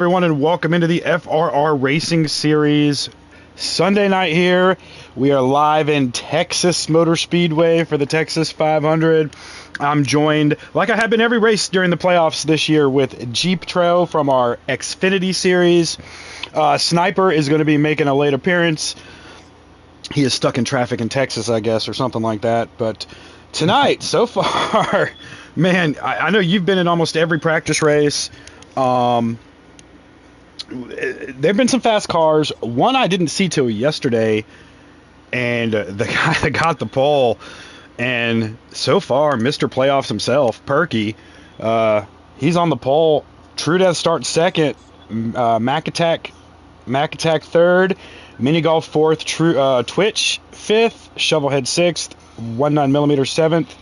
Everyone, and welcome into the FRR Racing Series. Sunday night here. We are live in Texas Motor Speedway for the Texas 500. I'm joined, like I have been every race during the playoffs this year, with Jeep Trail from our Xfinity Series. Sniper is going to be making a late appearance. He is stuck in traffic in Texas, I guess, or something like that. But tonight, so far, man, I know you've been in almost every practice race. There've been some fast cars. One I didn't see till yesterday, and the guy that got the pole, and so far, Mr. Playoffs himself, Perky, he's on the pole. True Death starts second, Mac Attack third, Mini Golf fourth, Twitch fifth, Shovelhead sixth, 19mm seventh,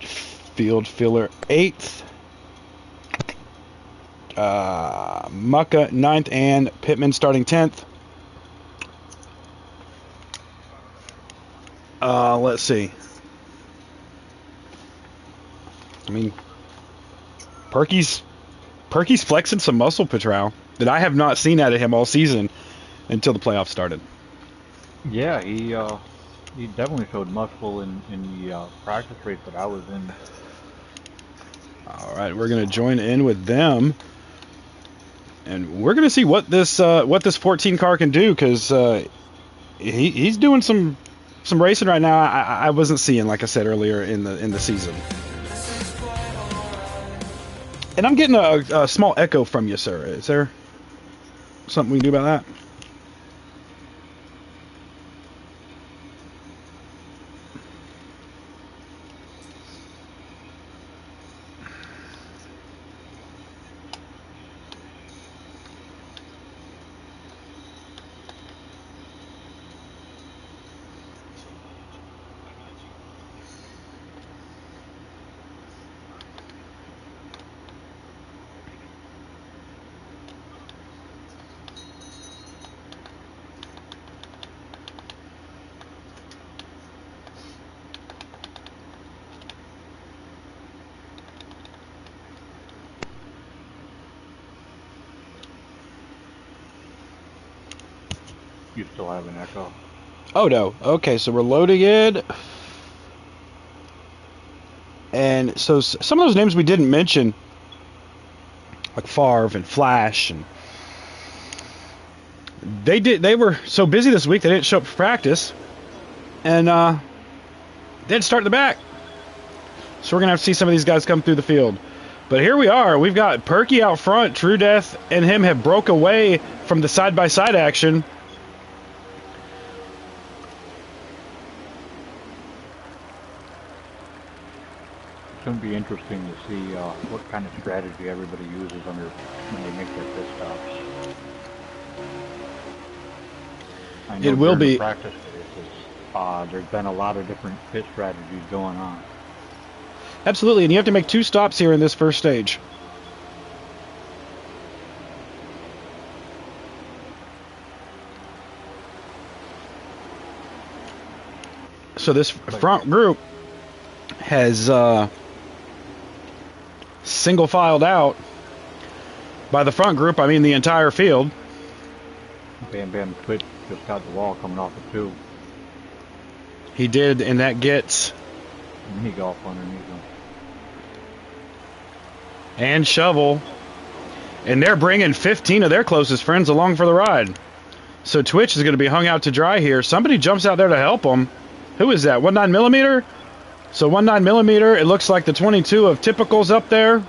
Field Filler eighth, Mucka 9th, and Pittman starting 10th. Let's see. I mean, Perky's flexing some muscle, Patrol, that I have not seen out of him all season until the playoffs started. Yeah, he definitely showed muscle in the practice race that I was in. All right, we're going to join in with them. And we're going to see what this 14 car can do, because he's doing some racing right now I wasn't seeing, like I said earlier in the season. And I'm getting a small echo from you, sir. Is there something we can do about that? You still have an echo. Oh no. Okay, so we're loading it. And so some of those names we didn't mention, like Favre and Flash, and they were so busy this week they didn't show up for practice, and they didn't start in the back. So we're gonna have to see some of these guys come through the field. But here we are. We've got Perky out front. True Death and him have broke away from the side-by-side action. It's going to be interesting to see what kind of strategy everybody uses when they make their pit stops. I know It will be practice races. There's been a lot of different pit strategies going on. Absolutely, and you have to make 2 stops here in this first stage. So this front group has single filed out. By the front group, I mean the entire field. Bam Bam Twitch just got the wall coming off the 2. He did, and that gets Mini Golf underneath him. And Shovel. And they're bringing 15 of their closest friends along for the ride. So Twitch is going to be hung out to dry here. Somebody jumps out there to help him. Who is that? 19mm? So 19mm, it looks like the 22 of Typical's up there.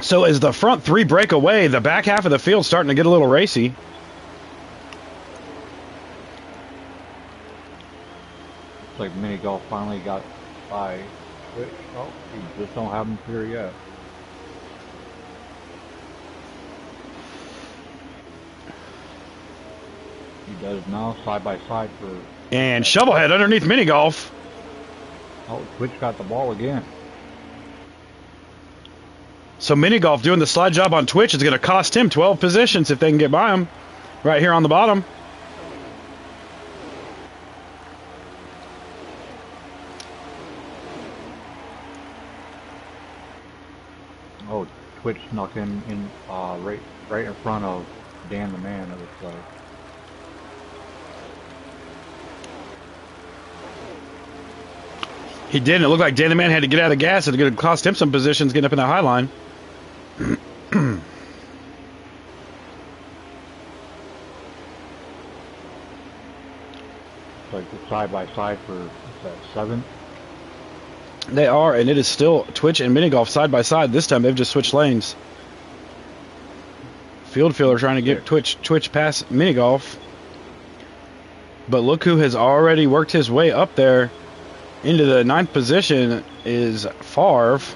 So as the front 3 break away, the back half of the field's starting to get a little racy. Looks like Mini Golf finally got by Twitch. Oh, he just don't have him clear yet. He does now, side by side for... And Shovelhead underneath Mini Golf. Oh, Twitch got the ball again. So Mini Golf doing the slide job on Twitch is going to cost him 12 positions if they can get by him. Right here on the bottom. Oh, Twitch snuck in right in front of Dan the Man, it looks like. He didn't. It looked like Dan the Man had to get out of gas. It's going to cost him some positions getting up in the high line. It's like the side-by-side for, what's that, 7th? They are, and it is still Twitch and mini golf side by side. This time they've just switched lanes. Field Filler trying to get Twitch past mini golf. But look who has already worked his way up there into the 9th position is FRR.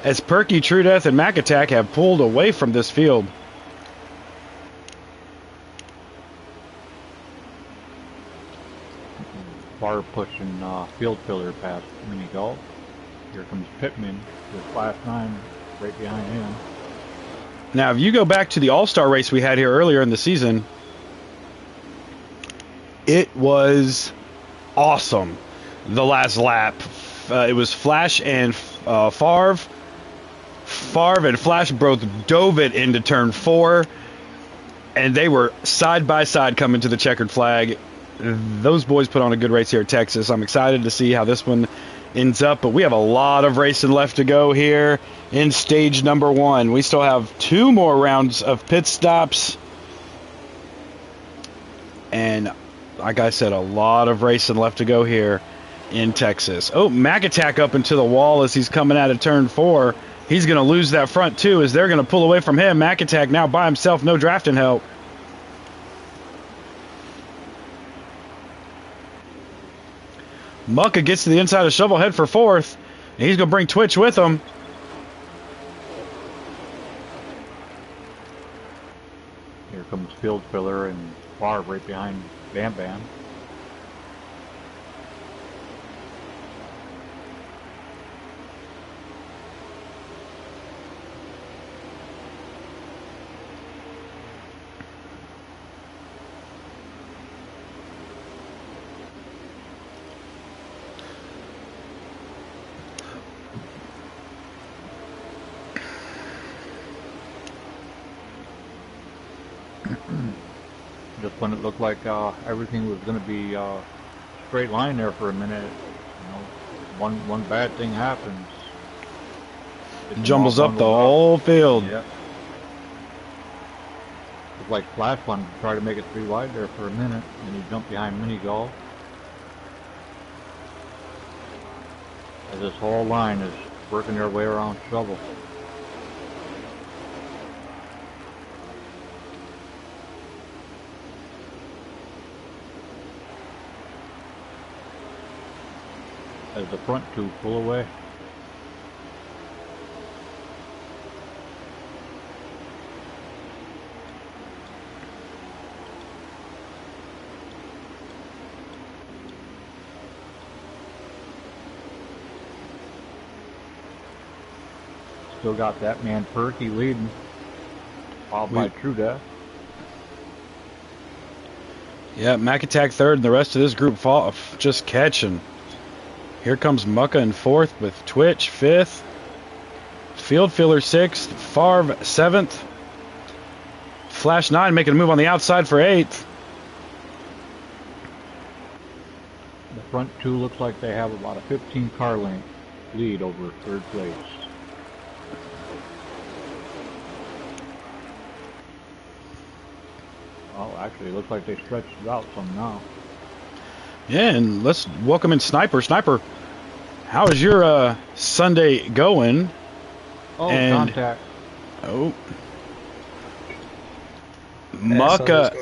As Perky, True Death, and Mac Attack have pulled away from this field. Bar pushing Field Filler past mini golf. Here comes Pittman with Flash 9 right behind him. Now, if you go back to the All-Star race we had here earlier in the season, it was awesome. The last lap, it was Flash and FRR. FRR and Flash both dove it into turn 4, and they were side by side coming to the checkered flag. Those boys put on a good race here at Texas. I'm excited to see how this one ends up, but we have a lot of racing left to go here in stage number 1. We still have 2 more rounds of pit stops, and like I said, a lot of racing left to go here in Texas. Oh, Mac Attack up into the wall as he's coming out of turn 4. He's going to lose that front 2 as they're going to pull away from him. Mac Attack now by himself, no drafting help. Mucka gets to the inside of Shovelhead for 4th, and he's going to bring Twitch with him. Here comes Field Filler and FRR right behind Bam Bam. Just when it looked like everything was going to be straight line there for a minute, you know, one bad thing happens. It jumbles up the whole field. Yeah. It's like Flash wanted to try to make it 3 wide there for a minute, and he jumped behind mini golf. As this whole line is working their way around Shovel. As the front 2 pull away. Still got that man Perky leading, followed by True Death. Yeah, Mac Attack 3rd, and the rest of this group just catching. Here comes Mucka in 4th with Twitch 5th. Field Filler 6th. FRR 7th. Flash 9 making a move on the outside for 8th. The front 2 looks like they have about a 15 car length lead over 3rd place. Well, actually, it looks like they stretched it out some now. Yeah, and let's welcome in Sniper. Sniper, how is your Sunday going? Oh, contact. Oh. Mucka.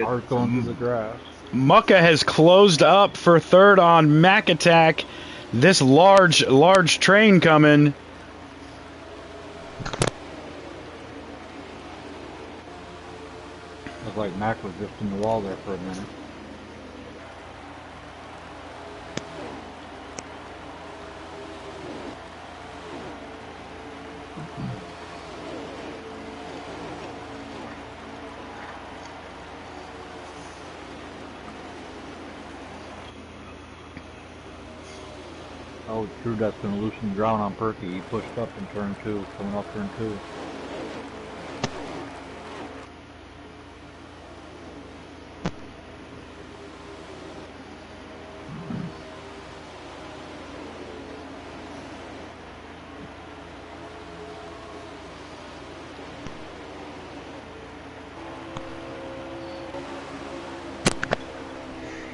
Hard going through the grass. Mucka has closed up for 3rd on Mac Attack. This large train coming. Looks like Mac was just in the wall there for a minute. Oh, True Death's going to loosen the ground on Perky. He pushed up in turn 2, coming off turn 2.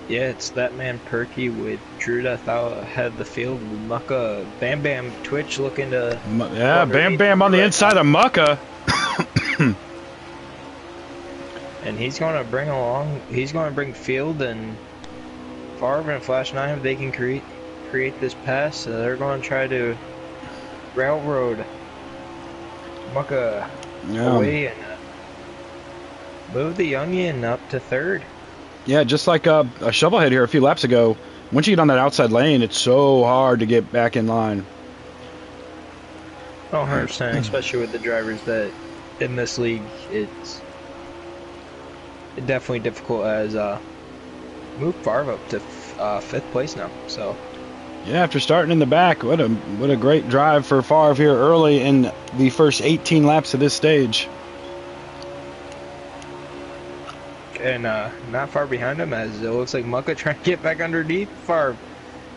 Yeah, it's that man Perky with True Death out ahead of the field. Mucka, Bam Bam, Twitch looking to... Yeah, Bam Bam on the inside of Mucka. And he's going to bring Field and Favre and Flash 9 if they can create this pass. They're going to try to railroad Mucka away and move the youngin up to third. Yeah, just like a shovelhead here a few laps ago. Once you get on that outside lane, it's so hard to get back in line. Oh, 100%, especially with the drivers that in this league, it's definitely difficult as move Favre up to 5th place now. So yeah, after starting in the back, what a great drive for Favre here early in the first 18 laps of this stage. And not far behind him, as it looks like Mucka trying to get back underneath Favre.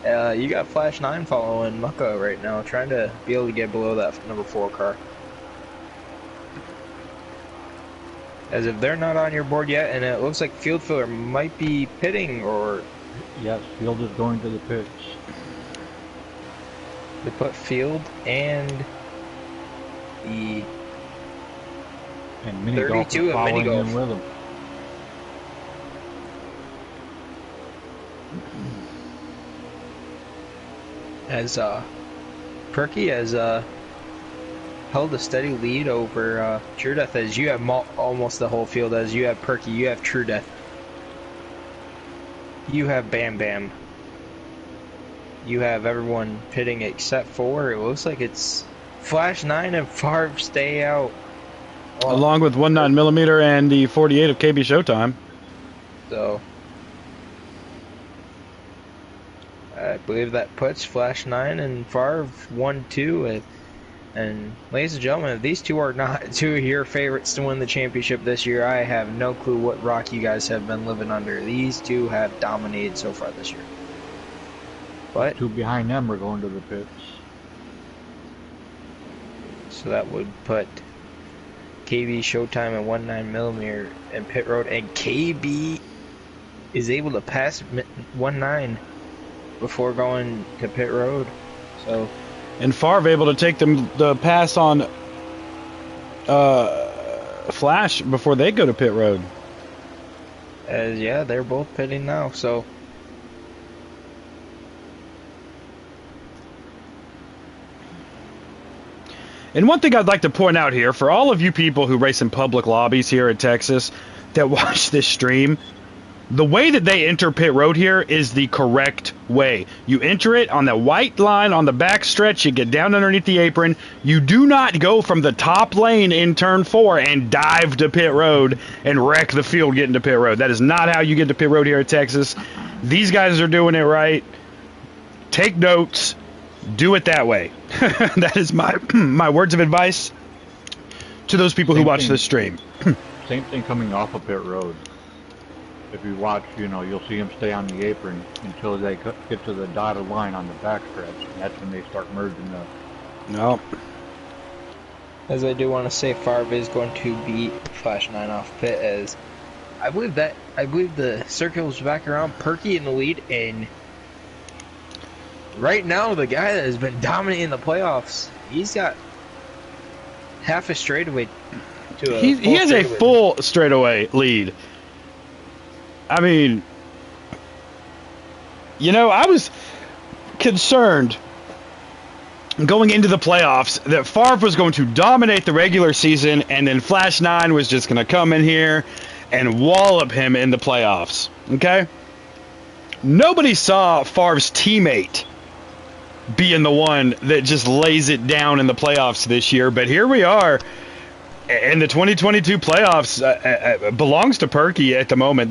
You got Flash 9 following Mucka right now, trying to be able to get below that number 4 car. As if they're not on your board yet, and it looks like Field Filler might be pitting, or... Yes, Field is going to the pits. They put Field and the... And Mini Golf is 32 of following Mini Golf. in with him. As Perky has held a steady lead over True Death, as you have almost the whole field, as you have Perky, you have True Death, you have Bam Bam, you have everyone pitting except for, it looks like it's Flash 9 and Favre stay out. Along with 19mm and the 48 of KB Showtime. So I believe that puts Flash 9 and Favre 1-2. And ladies and gentlemen, if these two are not two of your favorites to win the championship this year, I have no clue what rock you guys have been living under. These two have dominated so far this year. But 2 behind them are going to the pits. So that would put KB Showtime at 19mm and pit road, and KB is able to pass 19 before going to pit road. So, and Favre able to take the pass on Flash before they go to pit road. Yeah, they're both pitting now. So, and one thing I'd like to point out here, for all of you people who race in public lobbies here at Texas that watch this stream, the way that they enter pit road here is the correct way. You enter it on the white line on the back stretch, you get down underneath the apron. You do not go from the top lane in turn 4 and dive to pit road and wreck the field getting to pit road. That is not how you get to pit road here at Texas. These guys are doing it right. Take notes. Do it that way. That is my words of advice to those people who watch this stream. Same thing coming off of pit road. If you watch, you'll see them stay on the apron until they get to the dotted line on the backstretch, and that's when they start merging up. No. as I do want to say, Favre is going to beat Flash 9 off pit, as I believe the circle's back around Perky in the lead, and right now the guy that has been dominating the playoffs, he's got half a straightaway to a he has a full straightaway lead. I mean, I was concerned going into the playoffs that Favre was going to dominate the regular season, and then Flash 9 was just going to come in here and wallop him in the playoffs. Okay? Nobody saw Favre's teammate being the one that just lays it down in the playoffs this year, but here we are. And the 2022 playoffs belongs to Perky at the moment.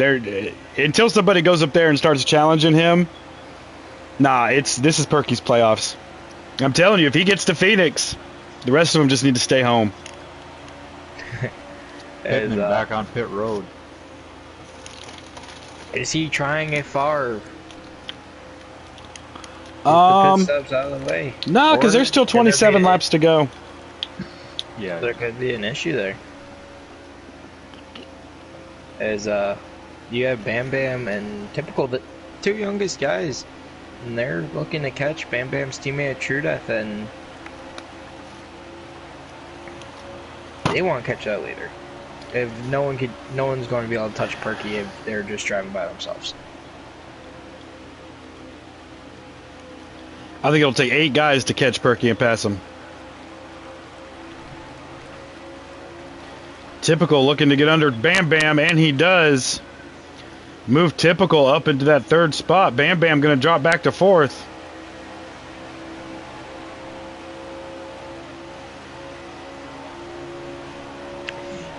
Until somebody goes up there and starts challenging him, Nah, this is Perky's playoffs. I'm telling you, if he gets to Phoenix, the rest of them just need to stay home. Pittman back on pit road. Is he trying a FRR? Um, the pit stops out of the way. no, because there's still 27 laps to go. Yeah. There could be an issue there. As you have Bam Bam and Typical, the two youngest guys, and they're looking to catch Bam Bam's teammate True Death, and they want to catch that later. If no one's going to be able to touch Perky if they're just driving by themselves. I think it'll take 8 guys to catch Perky and pass him. Typical looking to get under Bam Bam, and he does. Move Typical up into that 3rd spot. Bam Bam going to drop back to 4th.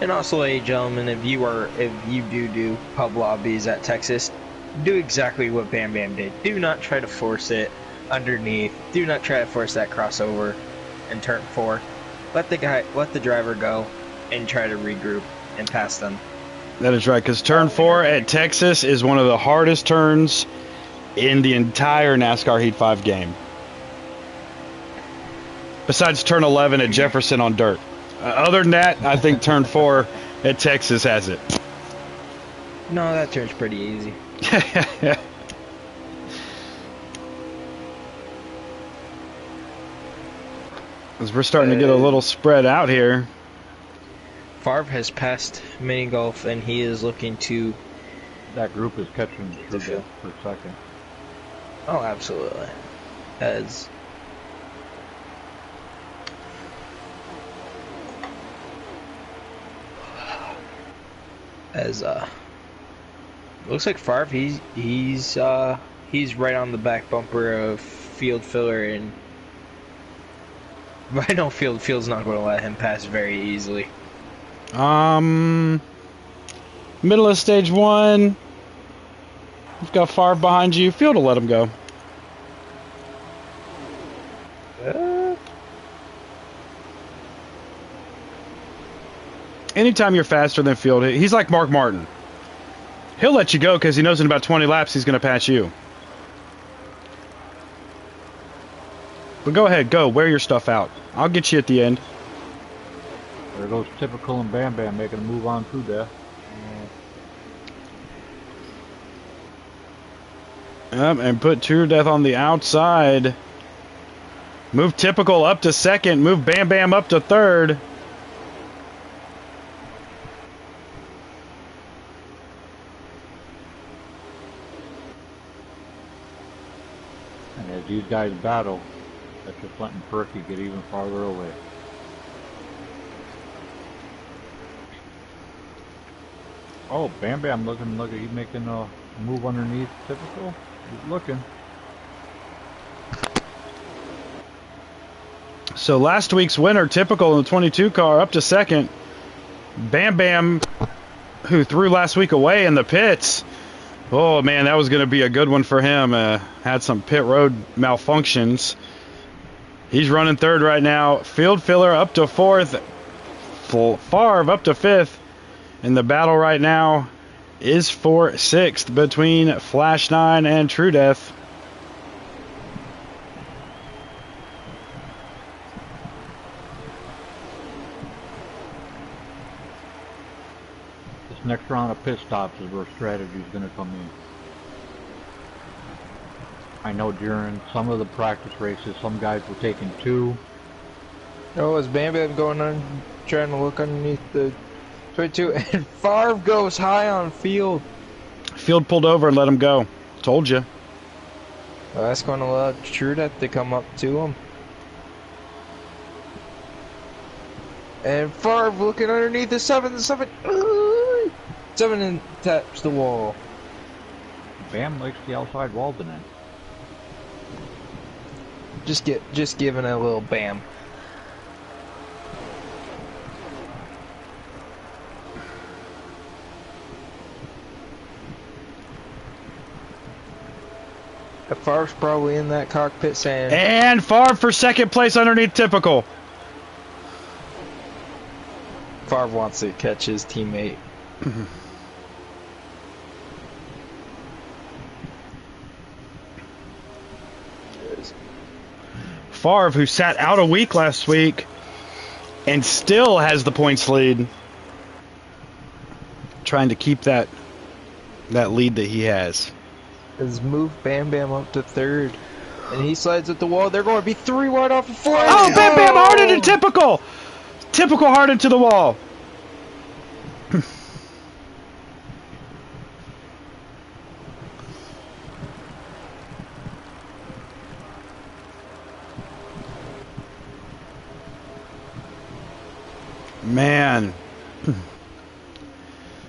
And also, ladies and gentlemen, if you do pub lobbies at Texas, do exactly what Bam Bam did. Do not try to force it underneath. Do not try to force that crossover in turn 4. Let the driver go and try to regroup and pass them. That is right, because turn 4 at Texas is one of the hardest turns in the entire NASCAR Heat 5 game. Besides turn 11 at Jefferson on dirt. Other than that, I think turn 4 at Texas has it. No, that turn's pretty easy. As we're starting to get a little spread out here. Favre has passed Mini Golf, and he is looking to... That group is catching True Death for second. Oh, absolutely. As... looks like Favre, he's right on the back bumper of Field Filler, and I know Field's not going to let him pass very easily. Middle of stage 1. We've got Favre behind you. Field will let him go. Anytime you're faster than Field, he's like Mark Martin. He'll let you go because he knows in about 20 laps he's going to pass you. But go ahead, go. Wear your stuff out. I'll get you at the end. There goes Typical and Bam Bam making a move on True Death. And put True Death on the outside. Move Typical up to 2nd. Move Bam Bam up to 3rd. And as these guys battle, that's just letting Perky get even farther away. Oh, Bam Bam looking, look at he's making a move underneath Typical. He's looking. So last week's winner, Typical in the 22 car, up to 2nd. Bam Bam, who threw last week away in the pits. Oh man, that was going to be a good one for him. Had some pit road malfunctions. He's running 3rd right now. Field Filler up to 4th. Favre up to 5th. And the battle right now is for 6th between Flash 9 and True Death. This next round of pit stops is where strategy is going to come in. I know during some of the practice races, some guys were taking 2. Oh, is Bam Bam going on, trying to look underneath the 22, and Favre goes high on Field. Field pulled over and let him go. Told you. Well, that's going to allow True Death to come up to him. And Favre looking underneath the 7 and taps the wall. Bam likes the outside wall tonight. Just giving a little bam. Favre's probably in that cockpit saying, And Favre for second place underneath Typical. Favre wants to catch his teammate. Favre, who sat out a week last week and still has the points lead, trying to keep that lead that he has. Has moved Bam Bam up to third, and he slides at the wall. They're going to be 3 wide off of 4. Oh, Bam Bam hard into Typical! Typical hard into the wall. Man.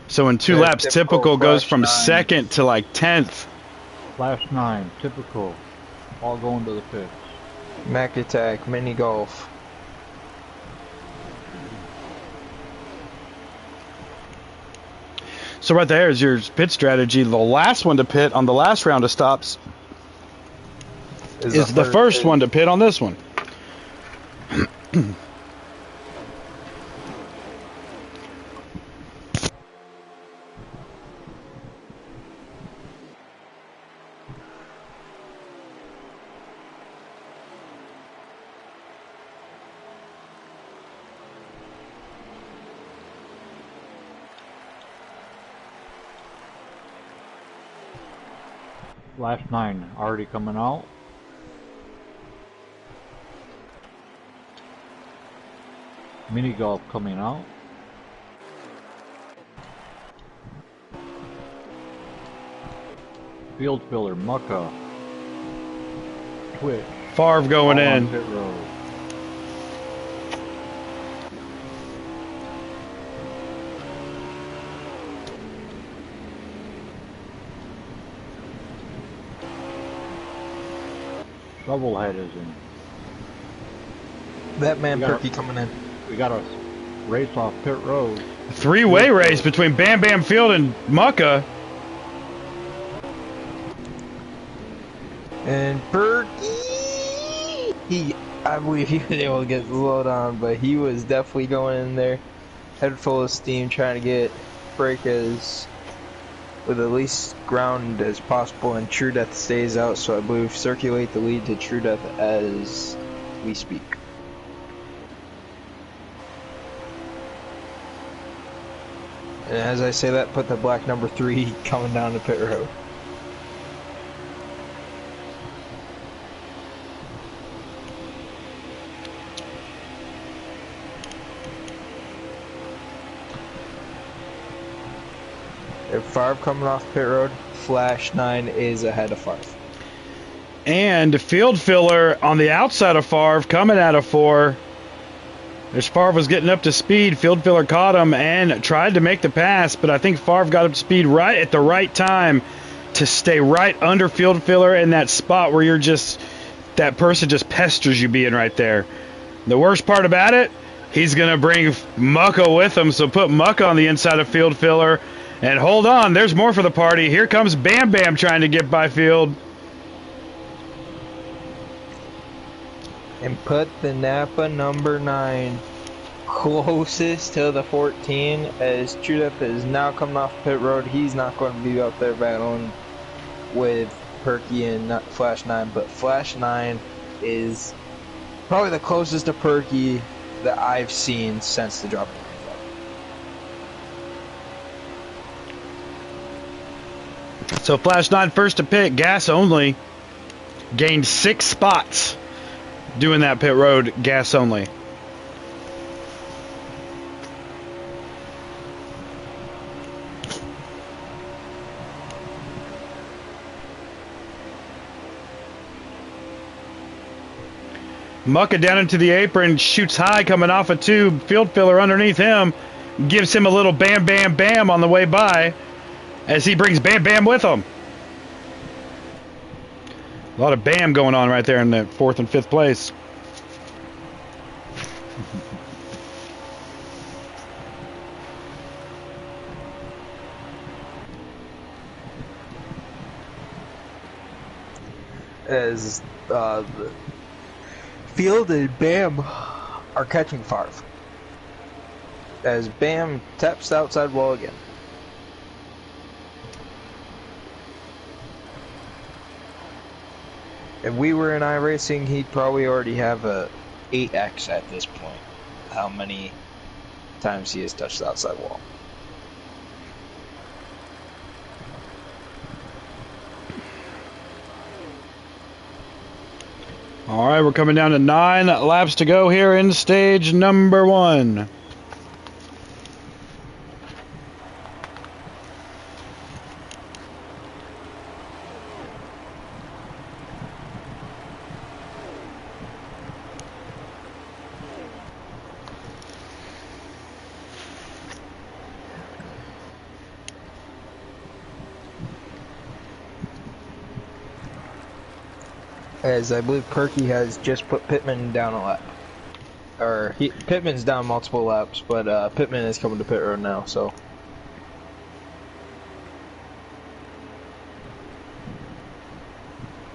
So in 2 laps, Typical goes from 2nd to like 10th. Flash 9, Typical. All going to the pits. Mac Attack, mini golf. So right there is your pit strategy. The last one to pit on the last round of stops is the first one to pit on this one. Flash 9 already coming out. Mini golf coming out. Field filler, Mucka. Twitch. Favre going all in. on pit road. Shovelhead is in. That man Perky coming in. We got a race off pit road. 3-way race between Bam Bam Field and Mucka. And Perky, I believe he was able to get slowed on, but he was definitely going in there, head full of steam, trying to get break as with the least ground as possible, and True Death stays out, so I believe circulate the lead to True Death as we speak. And as I say that, put the black number 3 coming down the pit road. If Favre coming off pit road, Flash 9 is ahead of Favre. And field filler on the outside of Favre coming out of 4. As Favre was getting up to speed, field filler caught him and tried to make the pass, but I think Favre got up to speed right at the right time to stay right under field filler in that spot where you're just, that person just pesters you being right there. The worst part about it, he's going to bring Mucka with him, so put Mucka on the inside of field filler. And hold on, there's more for the party. Here comes Bam Bam trying to get by field. And put the Napa number 9 closest to the 14, as True Death is now coming off pit road. He's not going to be out there battling with Perky and Flash 9, but Flash 9 is probably the closest to Perky that I've seen since the drop. So Flash 9 first to pit, gas only. Gained 6 spots doing that pit road, gas only. Mucka down into the apron, shoots high coming off a 2. Field filler underneath him. Gives him a little bam, bam, bam on the way by as he brings Bam Bam with him. A lot of bam going on right there in the 4th and 5th place. as the Field and Bam are catching Favre. As Bam taps the outside wall again. If we were in iRacing, he'd probably already have a 8x at this point. How many times he has touched the outside wall. All right, we're coming down to 9 laps to go here in stage number 1. As I believe Perky has just put Pittman down a lap. Pittman's down multiple laps, but Pittman is coming to pit road now, so.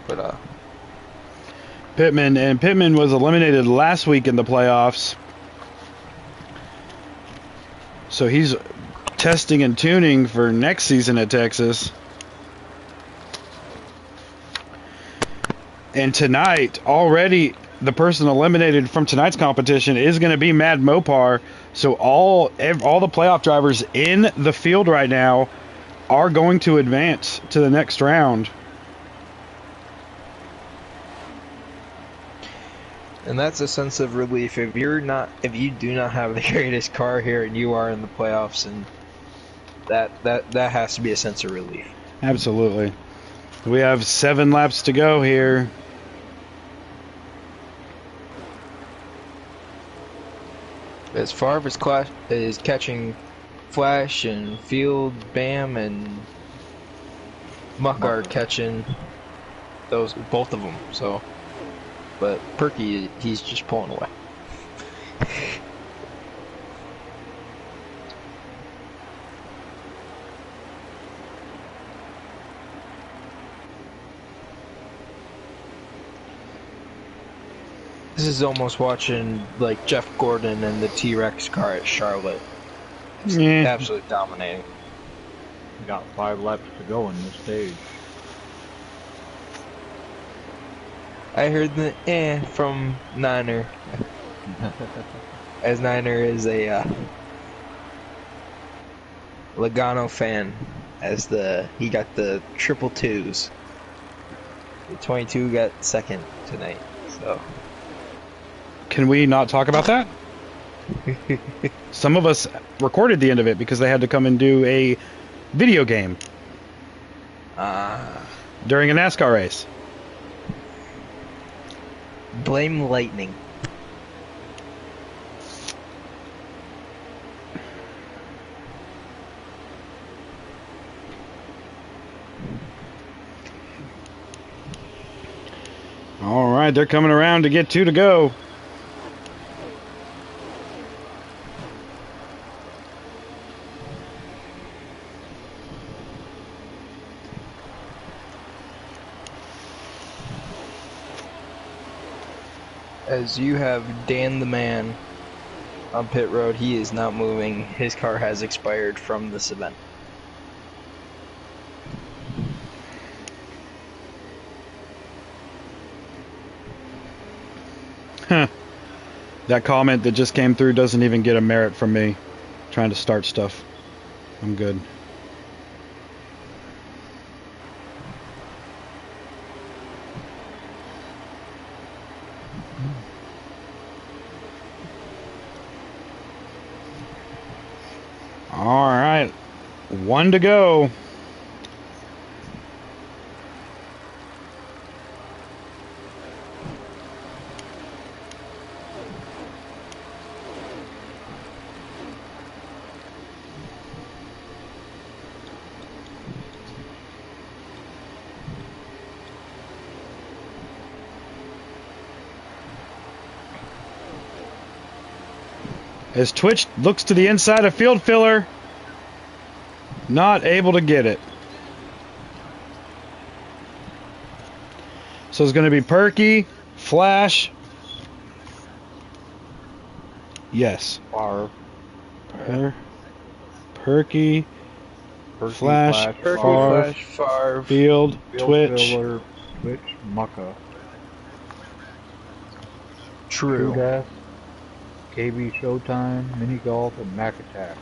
But Pittman was eliminated last week in the playoffs. So he's testing and tuning for next season at Texas. And tonight, already, the person eliminated from tonight's competition is going to be Mad Mopar. So all the playoff drivers in the field right now are going to advance to the next round. And that's a sense of relief if you do not have the greatest car here and you are in the playoffs, and that has to be a sense of relief. Absolutely. We have 7 laps to go here. As Favre is catching Flash and Field, Bam, and Muck are catching both of them. So, but Perky, he's just pulling away. This is almost watching like Jeff Gordon and the T-Rex car at Charlotte. Absolutely dominating. We got 5 laps to go in this stage. I heard the from Niner. As Niner is a Logano fan, as he got the triple twos. The 22 got second tonight, so. Can we not talk about that? Some of us recorded the end of it because they had to come and do a video game during a NASCAR race. Blame lightning. All right, they're coming around to get 2 to go. As you have Dan the Man on pit road, he is not moving. His car has expired from this event. That comment that just came through doesn't even get a merit from me trying to start stuff. I'm good. All right, 1 to go. As Twitch looks to the inside of field filler, not able to get it. So it's going to be Perky, Flash. Yes. Favre. Perky, Flash, Perky, Favre, Flash, Favre, Field, Twitch. Filler, Twitch, Mucka. True. Death, KB Showtime, Mini Golf, and Mac Attack.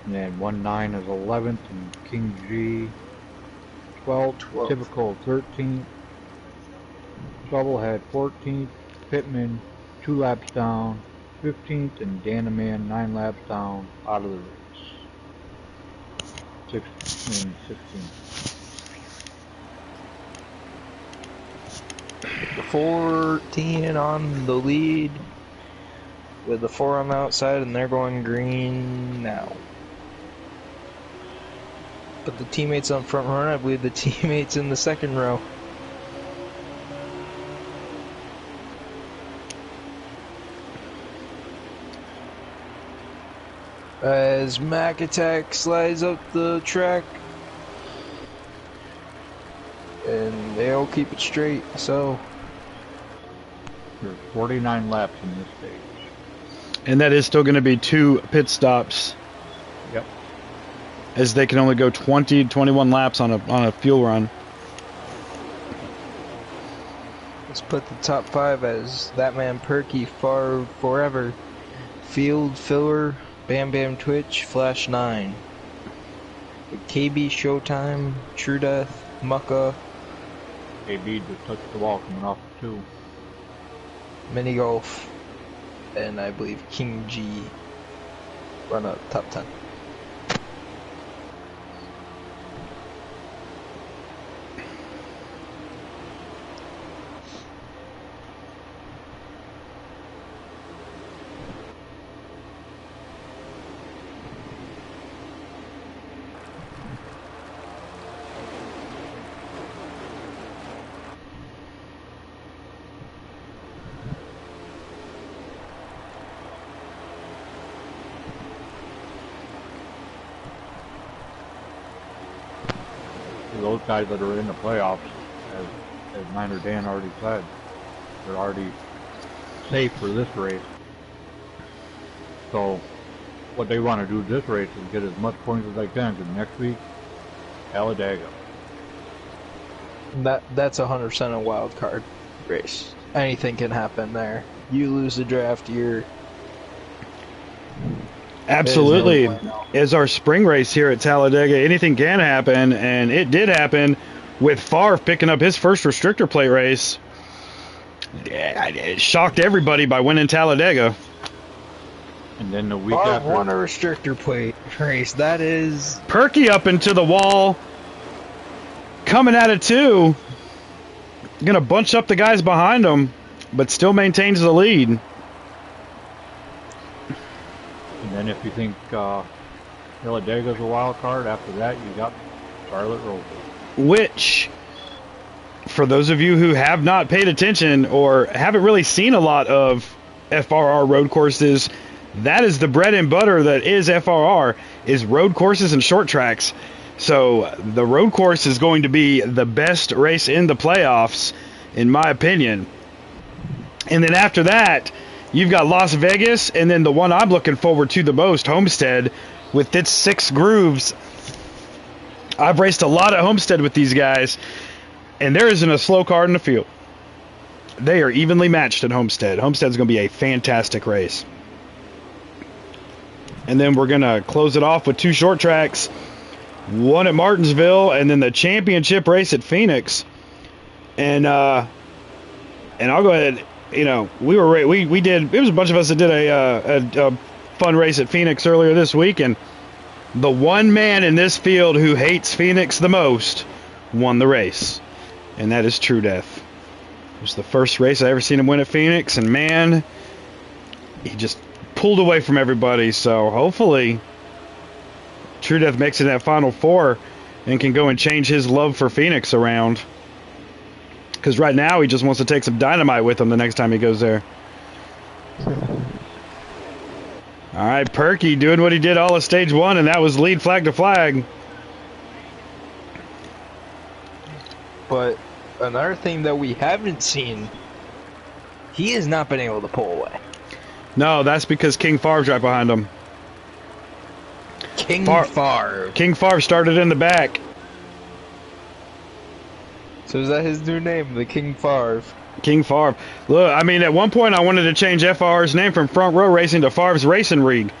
And then 1-9 is 11th, and King G 12th, Typical 13th, Shovelhead 14th, Pittman 2 laps down, 15th, and Danaman 9 laps down out of the race. 16th. 14 on the lead with the 4 on the outside, and they're going green now. But the teammates on front run, I believe the teammates in the second row. As Mac Attack slides up the track, and they'll keep it straight. So There's 49 laps in this stage. And that is still going to be 2 pit stops. Yep. As they can only go 21 laps on a fuel run. let's put the top 5 as that man Perky, Favre, Forever, Field, Filler, Bam Bam Twitch, Flash 9. KB Showtime, True Death, Mucka, AB just touched the wall coming off the 2. Mini Golf, and I believe King G run up top 10. Those guys that are in the playoffs, as Niner Dan already said, they're already safe for this race. So what they want to do this race is get as much points as they can, because next week, Talladega. That's 100% a wild card race. Anything can happen there. You lose the draft, you're... Absolutely. As our spring race here at Talladega, anything can happen, and it did happen with Favre picking up his first restrictor plate race. It shocked everybody by winning Talladega. And then the week Favre after, won a restrictor plate race. That is... Perky up into the wall, coming at it too. Gonna bunch up the guys behind him, but still maintains the lead. and then if you think Talladega's a wild card, after that you got Charlotte Roval. Which, for those of you who have not paid attention or haven't really seen a lot of FRR road courses, that is the bread and butter that is FRR, is road courses and short tracks. So the road course is going to be the best race in the playoffs, in my opinion. And then after that, you've got Las Vegas, and then the one I'm looking forward to the most, Homestead, with its 6 grooves. I've raced a lot at Homestead with these guys, and there isn't a slow car in the field. They are evenly matched at Homestead. Homestead's going to be a fantastic race. And then we're going to close it off with 2 short tracks, one at Martinsville, and then the championship race at Phoenix. And I'll go ahead. You know, we did. It was a bunch of us that did a fun race at Phoenix earlier this week, and the one man in this field who hates Phoenix the most won the race, and that is True Death. It was the first race I ever seen him win at Phoenix, and man, he just pulled away from everybody. So hopefully, True Death makes it in that Final Four and can go and change his love for Phoenix around. Because right now he just wants to take some dynamite with him the next time he goes there. All right, Perky doing what he did all of stage 1, and that was lead flag to flag. But another thing that we haven't seen, he has not been able to pull away. No, that's because King Favre's right behind him. King Favre. King Favre started in the back. So is that his new name, the King Favre? King Favre. Look, I mean, at one point I wanted to change FRR's name from Front Row Racing to Favre's Racing Rig.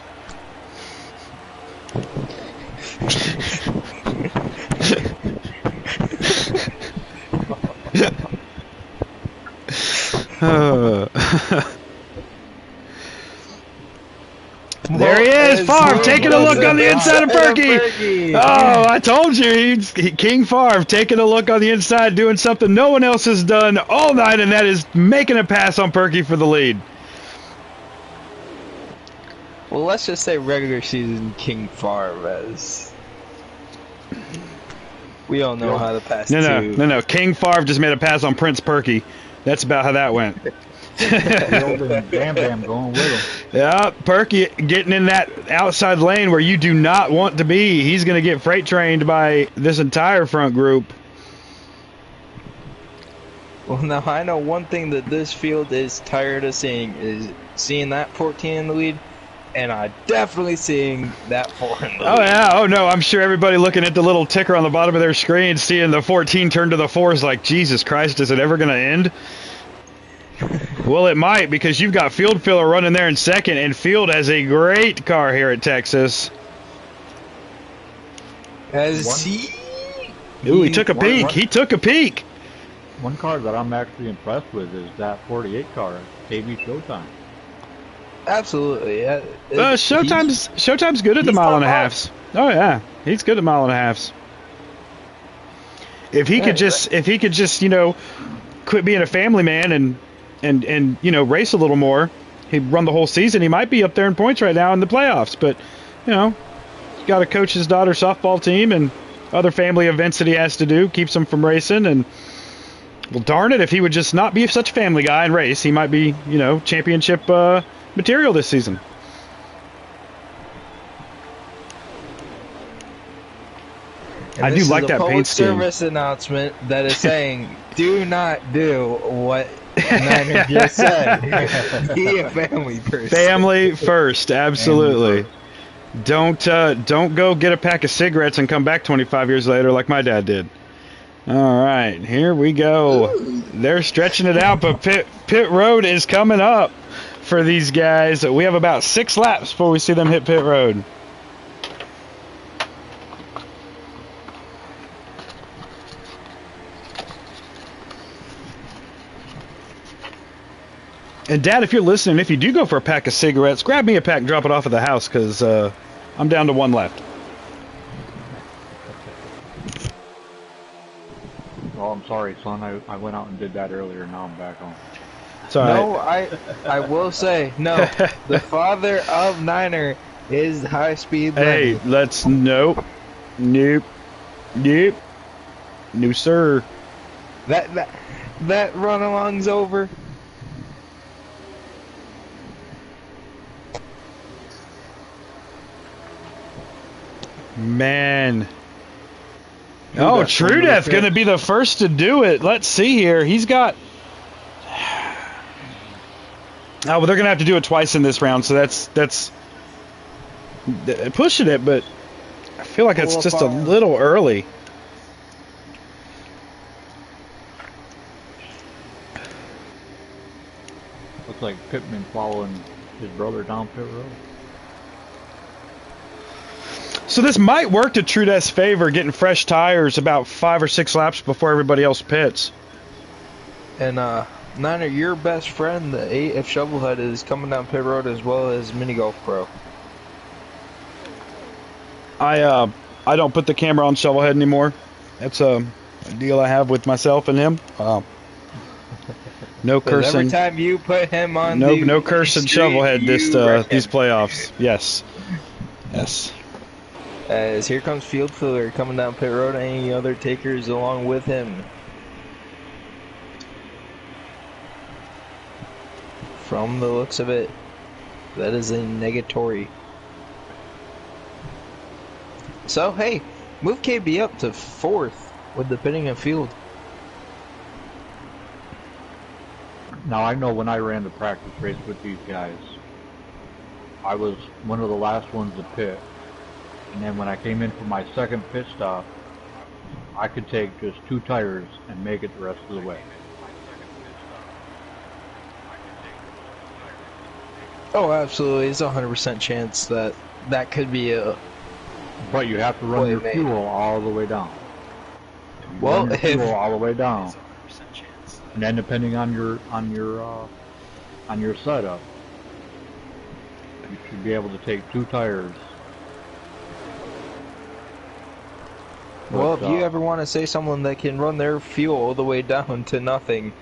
There he is, Favre, taking a look on the inside of Perky. Oh, I told you, King Favre taking a look on the inside, doing something no one else has done all night, and that is making a pass on Perky for the lead. Well, let's just say regular season King Favre, as we all know how to pass. No. King Favre just made a pass on Prince Perky. That's about how that went. Bam Bam going with him. Yeah, Perky getting in that outside lane where you do not want to be. He's going to get freight trained by this entire front group. Well, now I know one thing that this field is tired of seeing is seeing that 14 in the lead, and I'm definitely seeing that 4 in the lead. Oh, yeah. Oh, no. I'm sure everybody looking at the little ticker on the bottom of their screen, seeing the 14 turn to the 4 is like, Jesus Christ, is it ever going to end? Well, it might, because you've got Field Filler running there in second, and Field has a great car here at Texas. He took a peek. He took a peak. One car that I'm actually impressed with is that 48 car, KB Showtime. Absolutely. Showtime's good at the mile and a halves. Oh yeah, he's good at mile and a halves. If he could just, quit being a family man and race a little more, he'd run the whole season. He might be up there in points right now in the playoffs, but he's got to coach his daughter's softball team and other family events that he has to do, keeps him from racing. And well, darn it, if he would just not be such a family guy and race, he might be, championship material this season. And I do like that paint scheme. Service announcement that is saying, do not do what Niner just said. Be a family person. Family first, absolutely. Don't go get a pack of cigarettes and come back 25 years later like my dad did. All right, here we go. They're stretching it out, but pit road is coming up for these guys. We have about 6 laps before we see them hit pit road. And Dad, if you're listening, if you do go for a pack of cigarettes, grab me a pack and drop it off at the house, because I'm down to 1 left. Oh, I'm sorry, son. I went out and did that earlier. Now I'm back home. It's all no, right. I will say, no. The father of Niner is high speed. Hey, let's nope, no, sir. That run along's over. Man. Oh, True Death going to be the first to do it. Let's see here. He's got... Oh, well, they're going to have to do it twice in this round, so that's pushing it, but I feel like it's just a little early. Looks like Pittman following his brother down pit road. So this might work to True Death's favor, getting fresh tires about 5 or 6 laps before everybody else pits. And Niner, your best friend, the AF Shovelhead, is coming down pit road as well as Mini Golf Pro. I don't put the camera on Shovelhead anymore. That's a deal I have with myself and him. No cursing. Every time you put him on, no cursing Shovelhead these playoffs. Yes. As here comes Field Filler coming down pit road. Any other takers along with him? From the looks of it, that is a negatory. So hey, move KB up to 4th with the pitting of Field. Now I know when I ran the practice race with these guys, I was one of the last ones to pit. And then when I came in for my second pit stop, I could take just 2 tires and make it the rest of the way. Oh, absolutely. It's a 100% chance that that could be a... But you have to run your fuel all the way down. Well, run your fuel all the way down, and then depending on your setup, you should be able to take 2 tires. Well, if you ever want to say someone that can run their fuel all the way down to nothing,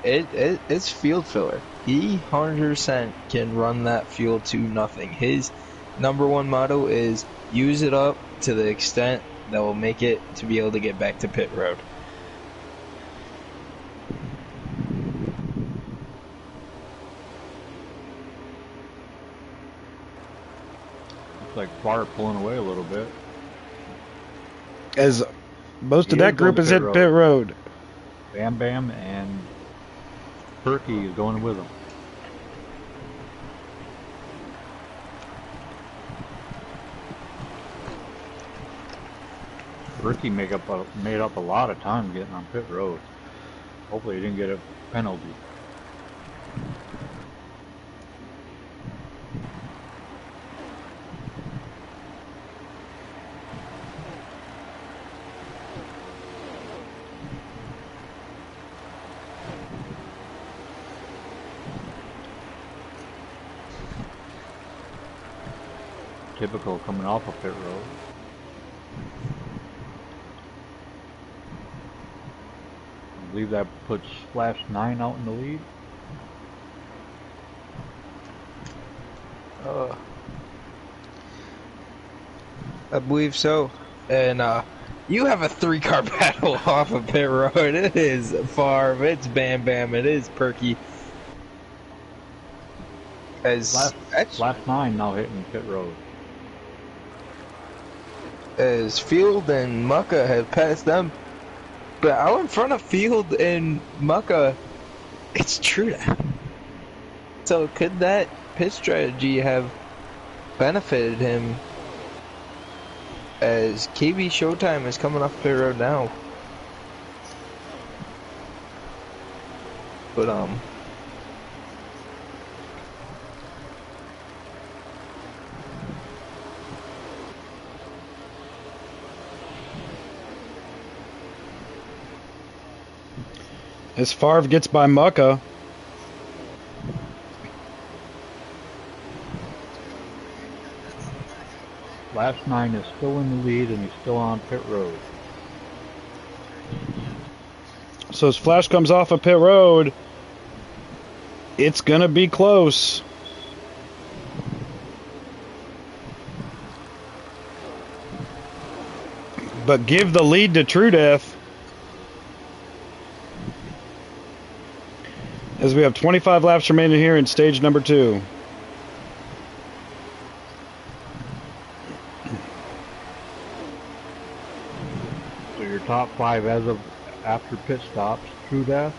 it's field filler. He 100% can run that fuel to nothing. His #1 motto is use it up to the extent that will make it to be able to get back to pit road. Looks like FRR pulling away a little bit. As most of that group is at pit road. Bam Bam and Perky is going with them. Perky made up a lot of time getting on pit road. Hopefully he didn't get a penalty. Typical coming off of pit road. I believe that puts Flash 9 out in the lead. I believe so. And you have a 3-car battle off of pit road. It is FRR, it's Bam Bam, it is Perky. As Flash 9 now hitting pit road. As Field and Mucka have passed them. But out in front of Field and Mucka, it's Truda. So could that pit strategy have benefited him, as KB Showtime is coming off pit road now? But as Favre gets by Mucka. Flash 9 is still in the lead and he's still on pit road. So as Flash comes off of pit road, it's going to be close. But give the lead to True Death. As we have 25 laps remaining here in stage number 2. So your top 5 as of after pit stops: True Death,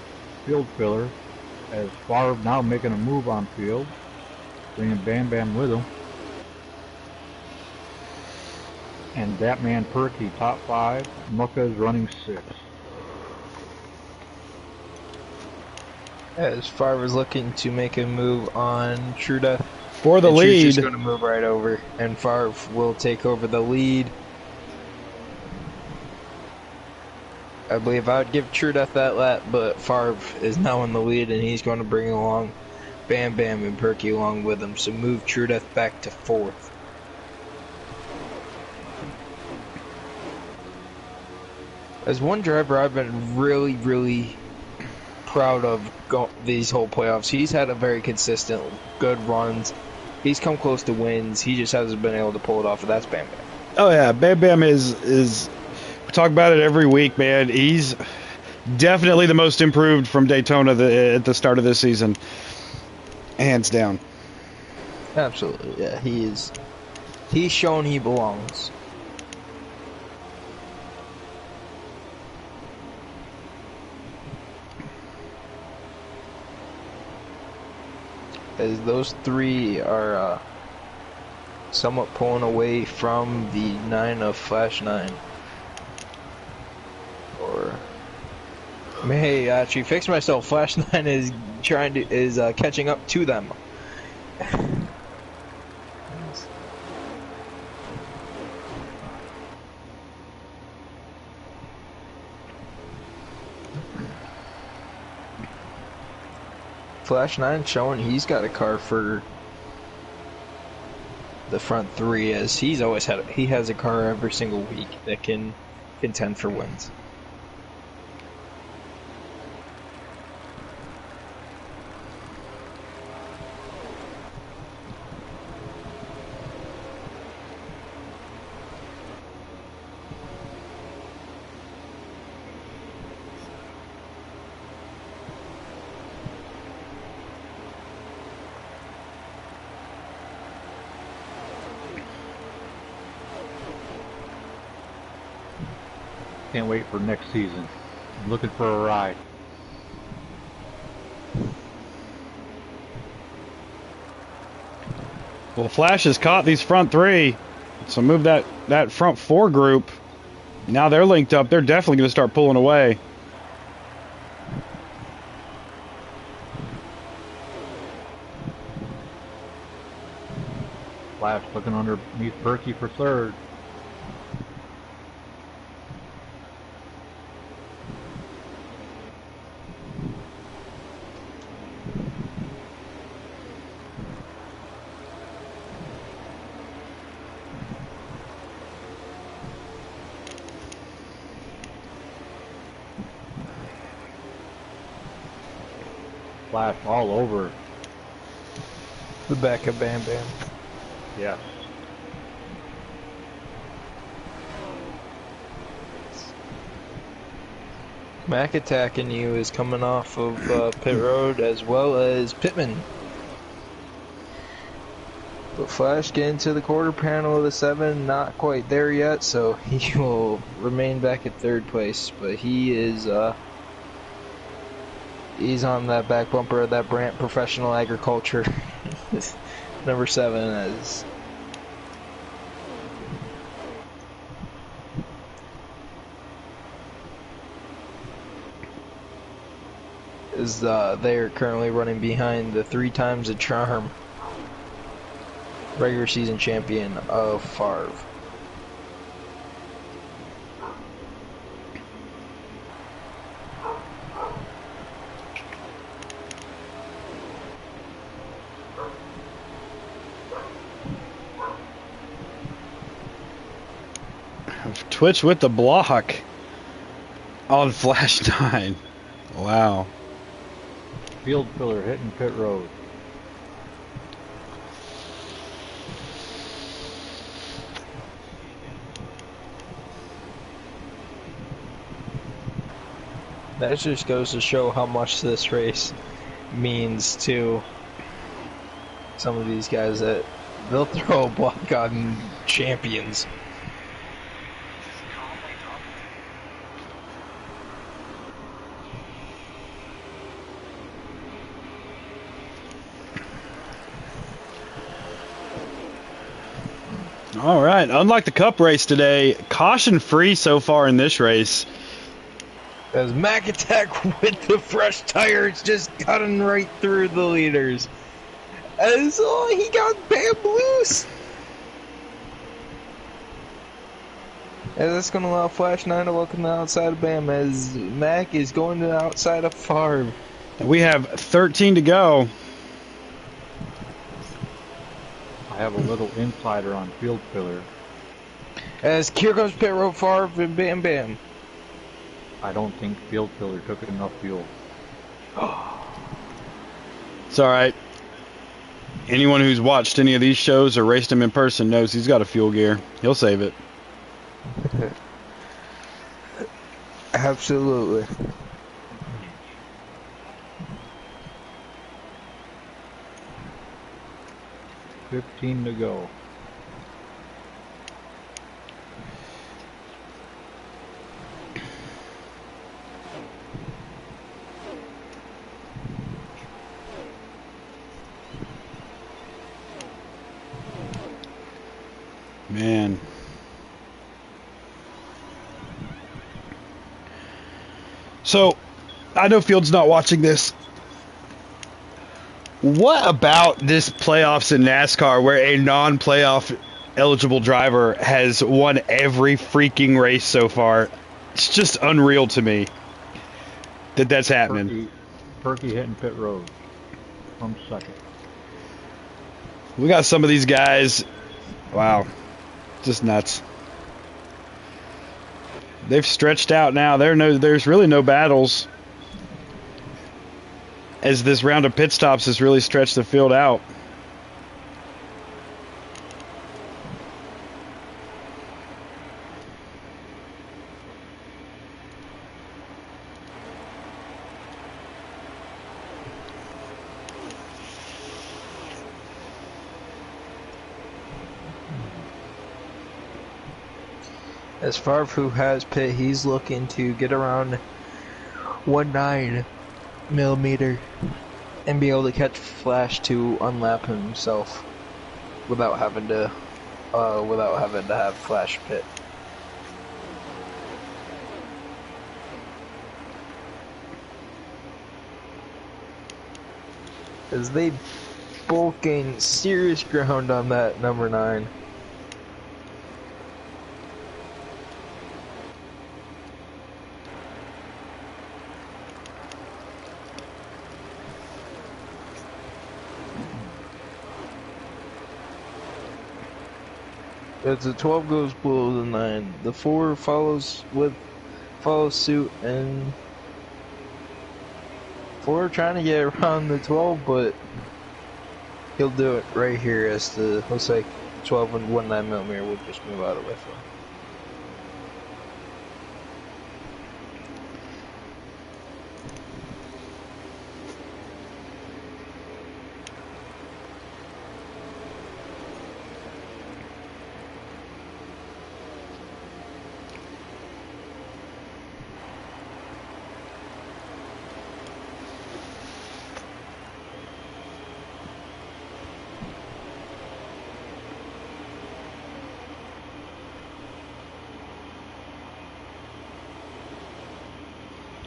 Field Filler, as Favre now making a move on field, bringing Bam Bam with him, and that man Perky top 5. Mucka is running 6. as Favre is looking to make a move on Truda for the lead. He's going to move right over, and Favre will take over the lead. I believe I would give Truda that lap, but Favre is now in the lead, and he's going to bring along Bam Bam and Perky along with him. So move Truda back to 4th. As one driver I've been really proud of these whole playoffs, he's had a very consistent, good runs. He's come close to wins. He just hasn't been able to pull it off, and that's Bam Bam. Oh yeah, Bam Bam is we talk about it every week, man. He's definitely the most improved from Daytona at the start of this season. Hands down. Absolutely, yeah. He's shown he belongs. as those three are somewhat pulling away from the 9 of Flash 9. Or may actually fix myself. Flash 9 is catching up to them. Flash 9 showing he's got a car for the front three, as he has a car every single week that can contend for wins. Can't wait for next season. I'm looking for a ride. Well, Flash has caught these front three, so move that front four group. Now they're linked up. They're definitely going to start pulling away. Flash looking underneath Berkey for third. Flash all over. The back of Bam Bam. Yes. Mac attacking you is coming off of pit road, as well as Pittman. But Flash getting to the quarter panel of the 7, not quite there yet, so he will remain back at third place. But he is he's on that back bumper of that Brandt Professional Agriculture. Number 7 they are currently running behind the 3 times a charm regular season champion of FRR. Twitch with the block on Flash 9. Wow. Field filler hitting pit road. That just goes to show how much this race means to some of these guys, that they'll throw a block on champions. All right. Unlike the Cup race today, caution free so far in this race. As Mac Attack with the fresh tires just cutting right through the leaders. As he got Bam loose. And that's going to allow Flash 9 to look on the outside of Bam, as Mac is going to the outside of FRR. We have 13 to go. I have a little insider on field filler. As here comes pit road FRR and Bam Bam. I don't think field filler took enough fuel. It's all right. Anyone who's watched any of these shows or raced him in person knows he's got a fuel gear. He'll save it. Absolutely. $15 to go. Man. So, I know Field's not watching this. What about this playoffs in NASCAR where a non-playoff eligible driver has won every freaking race so far? It's just unreal to me that that's happening. Perky hitting pit road from second. We got some of these guys. Wow. Just nuts. They've stretched out now. There's really no battles, as this round of pit stops has really stretched the field out. As far as who has pit, he's looking to get around 1.9 millimeter and be able to catch Flash to unlap himself without having to have Flash pit. As they both gain serious ground on that number 9. As the 12 goes below the 9, the 4 follows suit, and 4 trying to get around the 12, but he'll do it right here as the looks like 12 and 1.9 millimeter will just move out of the way for him.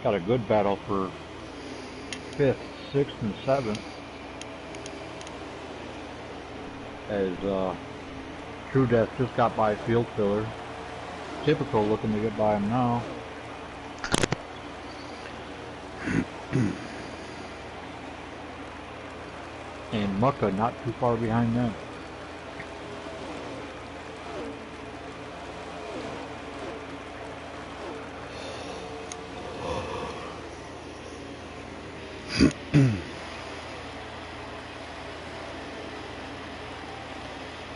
Got a good battle for 5th, 6th, and 7th. As True Death just got by Field Filler. Typical looking to get by him now. And Mucka not too far behind them.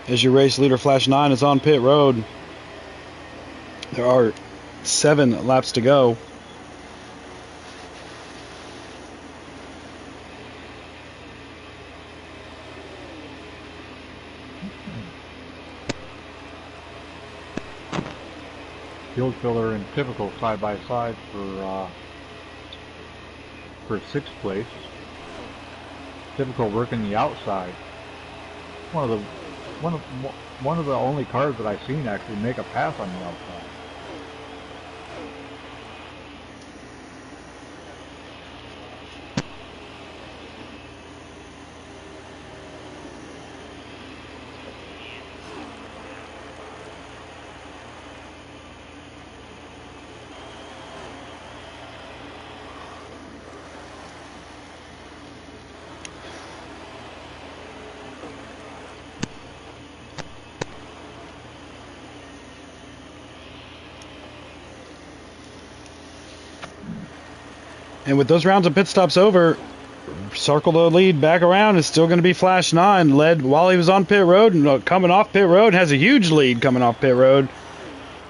As your race leader Flash 9 is on pit road, there are 7 laps to go. Field Filler and Typical side by side for 6th place. Typical working the outside. One of the only cars that I've seen actually make a pass on the outside. And with those rounds of pit stops over, circle the lead back around is still going to be Flash 9, led while he was on pit road and coming off pit road, has a huge lead coming off pit road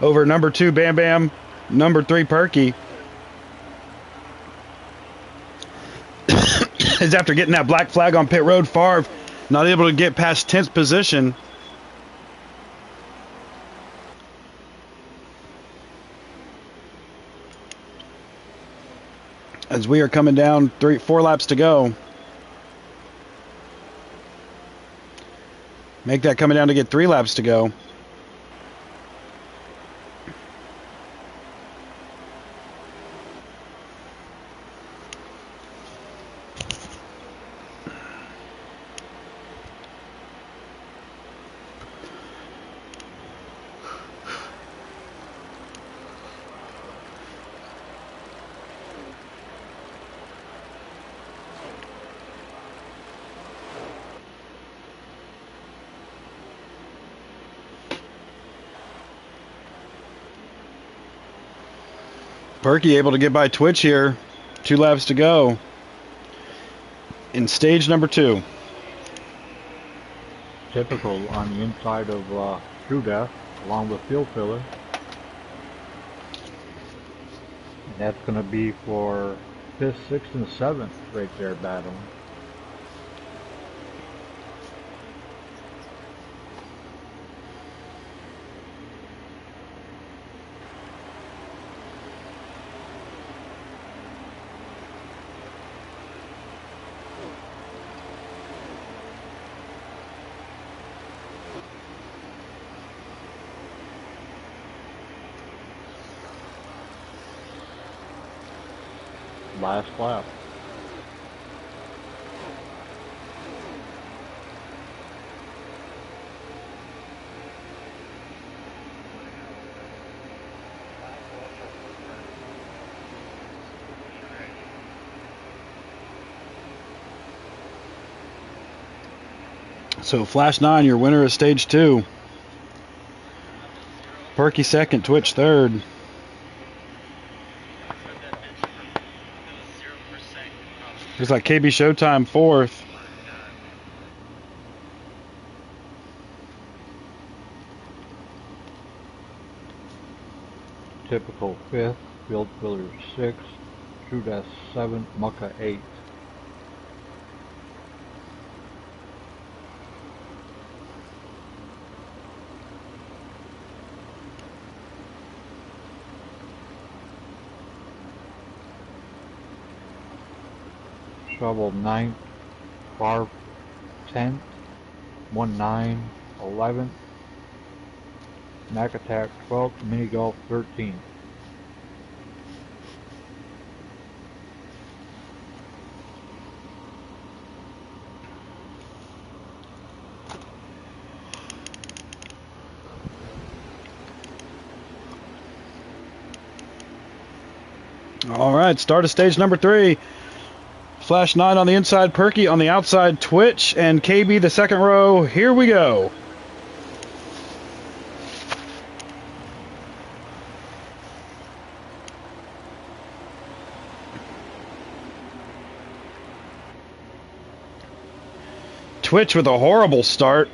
over number 2 Bam Bam, number 3 Perky. Is after getting that black flag on pit road, Favre not able to get past 10th position. As we are coming down 4 laps to go. Make that coming down to get 3 laps to go. Perky able to get by Twitch here. 2 laps to go in stage number 2. Typical on the inside of True Death, along with Field Filler. And that's going to be for 5th, 6th, and 7th right there battling. Last lap. So Flash 9, your winner of stage 2. Perky second, Twitch third. Looks like KB Showtime fourth. Typical 5th, Field Filler 6th, True Death 7th, Mucka 8th. Shovel 9th, Bar 10th, 1-9, 11th, Mac Attack 12th, Mini Golf 13th. All right, start of stage number 3. Flash 9 on the inside, Perky on the outside, Twitch, and KB the second row. Here we go. Twitch with a horrible start.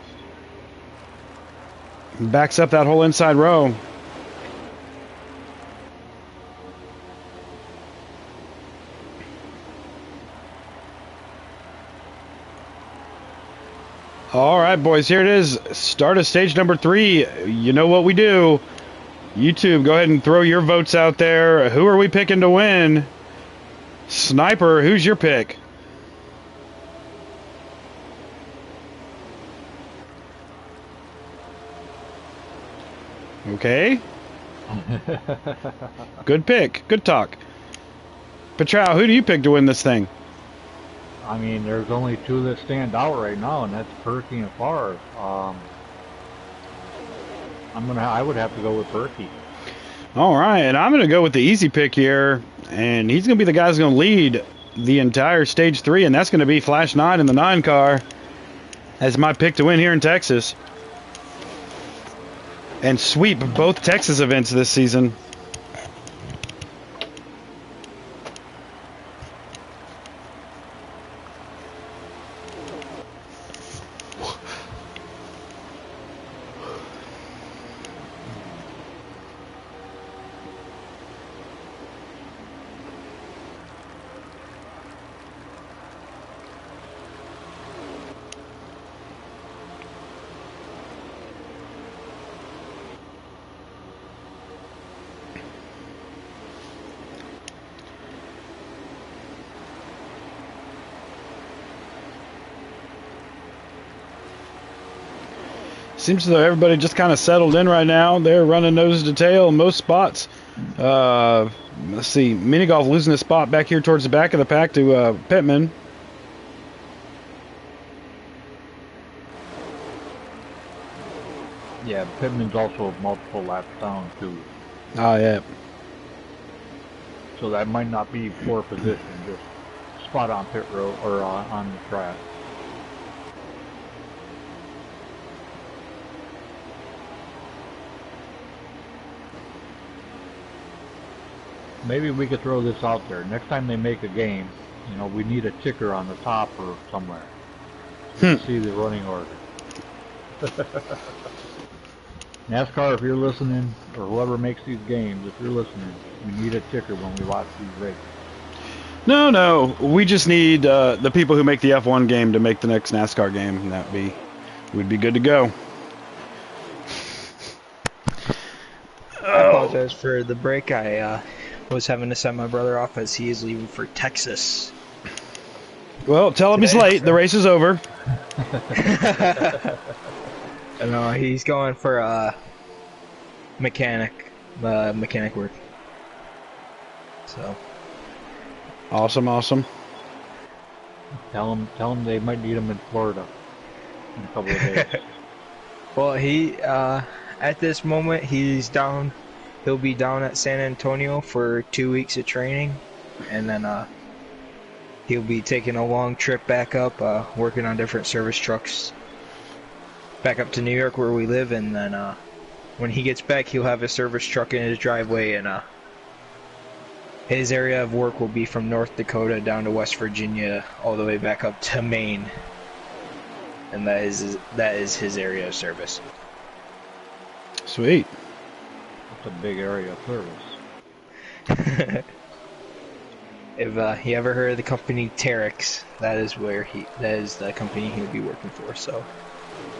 Backs up that whole inside row. All right, boys, here it is. Start of stage number 3. You know what we do. YouTube, go ahead and throw your votes out there. Who are we picking to win? Sniper, who's your pick? Okay. Good pick. Good talk. Patrol, who do you pick to win this thing? I mean, there's only 2 that stand out right now, and that's Perky and FRR. I would have to go with Perky. All right, and I'm going to go with the easy pick here, and he's going to be the guy who's going to lead the entire stage 3, and that's going to be Flash 9 in the 9 car. That's my pick to win here in Texas. And sweep both Texas events this season. Seems as though everybody just kind of settled in right now. They're running nose to tail in most spots. Let's see. Mini Golf losing a spot back here towards the back of the pack to Pittman. Yeah, Pittman's also multiple laps down, too. Oh, yeah. So that might not be poor position, just spot on pit road or on the track. maybe we could throw this out there. Next time they make a game, you know, we need a ticker on the top or somewhere. So see the running order. NASCAR, if you're listening, or whoever makes these games, if you're listening, we need a ticker when we watch these races. No, we just need the people who make the F1 game to make the next NASCAR game, and we'd be good to go. I apologize for the break. I was having to send my brother off as he is leaving for Texas. Well, tell him he's late. The race is over. No, he's going for mechanic work. So Awesome. Tell them they might need him in Florida in a couple of days. Well, he at this moment he's down. He'll be down at San Antonio for 2 weeks of training, and then he'll be taking a long trip back up, working on different service trucks back up to New York where we live, and then when he gets back he'll have a service truck in his driveway, and his area of work will be from North Dakota down to West Virginia all the way back up to Maine, and that is his area of service. Sweet. That's a big area of service. If you ever heard of the company Terex, that is the company he'll be working for. So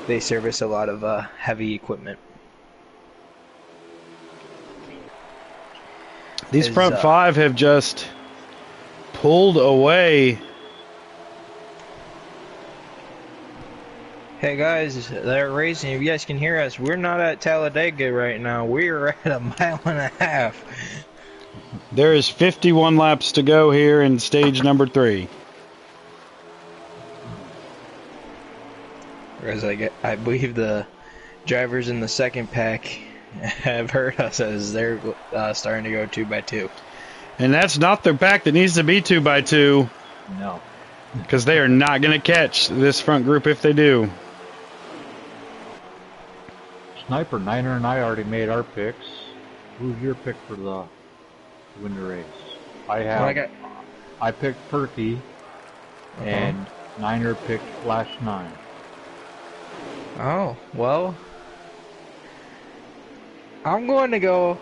they service a lot of heavy equipment. These front five have just pulled away. Hey guys, they're racing. If you guys can hear us, we're not at Talladega right now. We're at 1.5 miles. There is 51 laps to go here in stage number 3. Whereas I believe the drivers in the second pack have heard us as they're starting to go 2x2. And that's not the pack that needs to be 2x2. No. Because they are not going to catch this front group if they do. Sniper, Niner, and I already made our picks. Who's your pick for the win the race? I picked Perky, and Niner picked Flash 9. Oh, well, I'm going to go,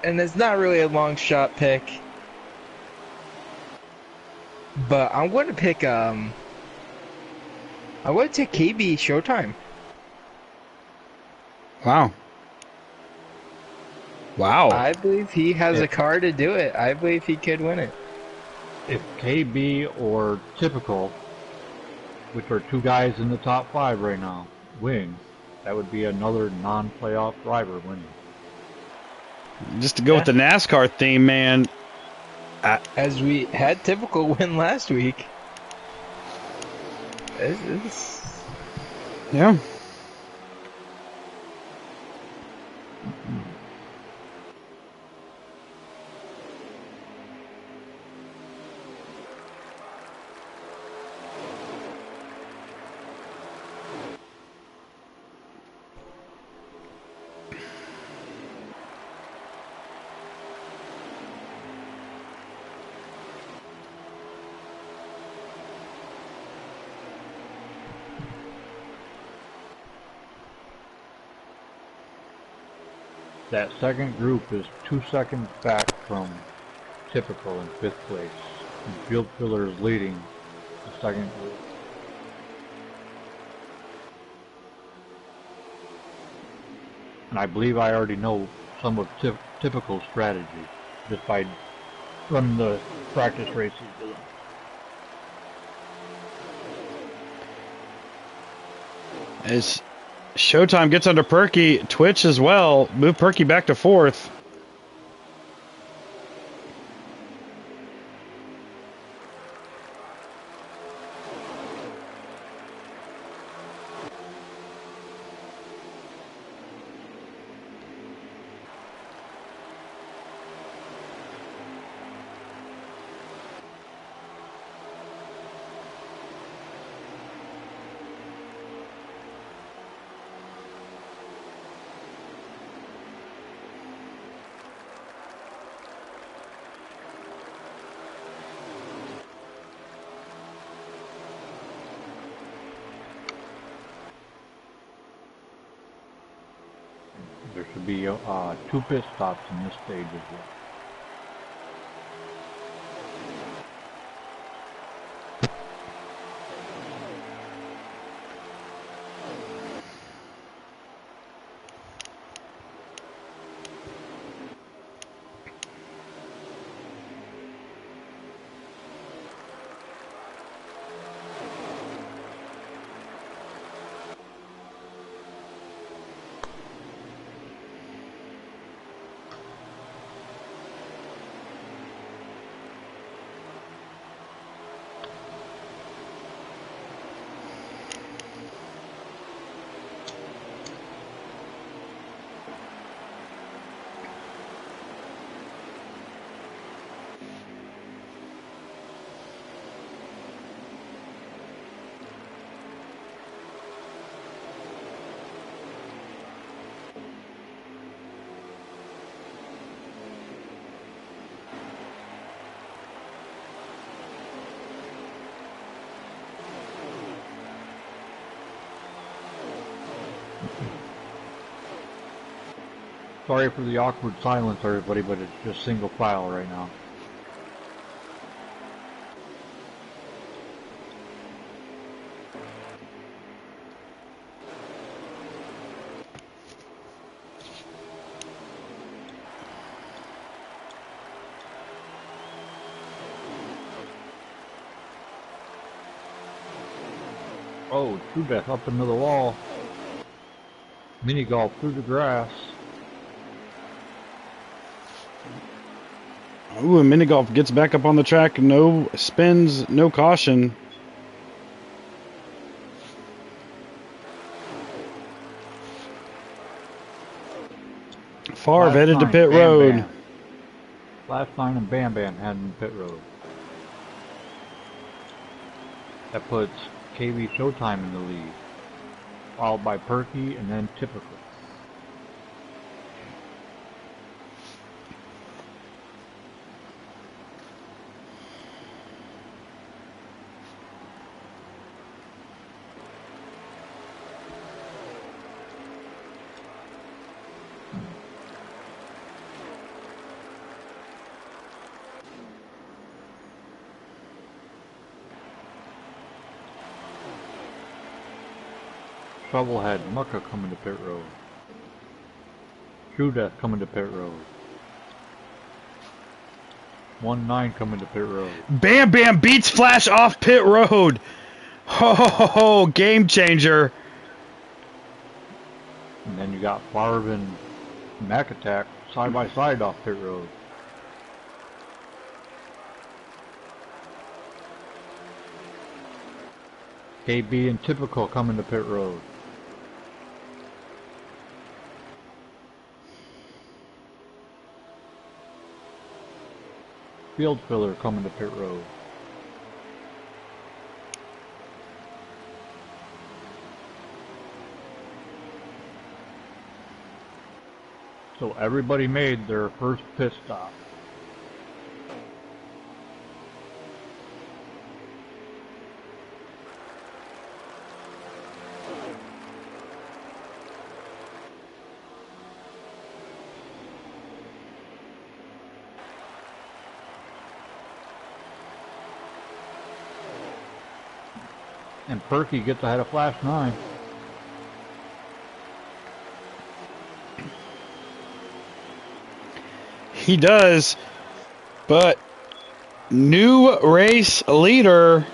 and it's not really a long shot pick, but I'm going to pick, I'm going to take KB Showtime. Wow. I believe he has a car to do it. I believe he could win it. If KB or Typical, which are 2 guys in the top 5 right now, win, that would be another non-playoff driver winning. Just to go with the NASCAR theme, man. As we had Typical win last week. Yeah. That second group is 2 seconds back from Typical in 5th place. And Field Filler is leading the second group. And I believe I already know some of Typical strategy just by running the practice races with them. As Showtime gets under Perky, Twitch as well. Move Perky back to 4th. There should be 2 pit stops in this stage as well. Sorry for the awkward silence, everybody, but it's just single file right now. Oh, True Death up into the wall. Mini golf through the grass. Ooh, and Mini Golf gets back up on the track. No spins, no caution. Favre headed to pit road. Last 9 and Bam Bam heading to pit road. That puts KV Showtime in the lead, followed by Perky and then Typical. Shovelhead, Mucka coming to pit road. True Death coming to pit road. 1-9 coming to pit road. Bam Bam beats Flash off pit road. Ho ho ho ho, game changer. And then you got Favre and Mac Attack side by side off pit road. KB and Typical coming to pit road. Field Filler coming to pit road. So everybody made their first pit stop. And Perky gets ahead of Flash 9. He does, but new race leader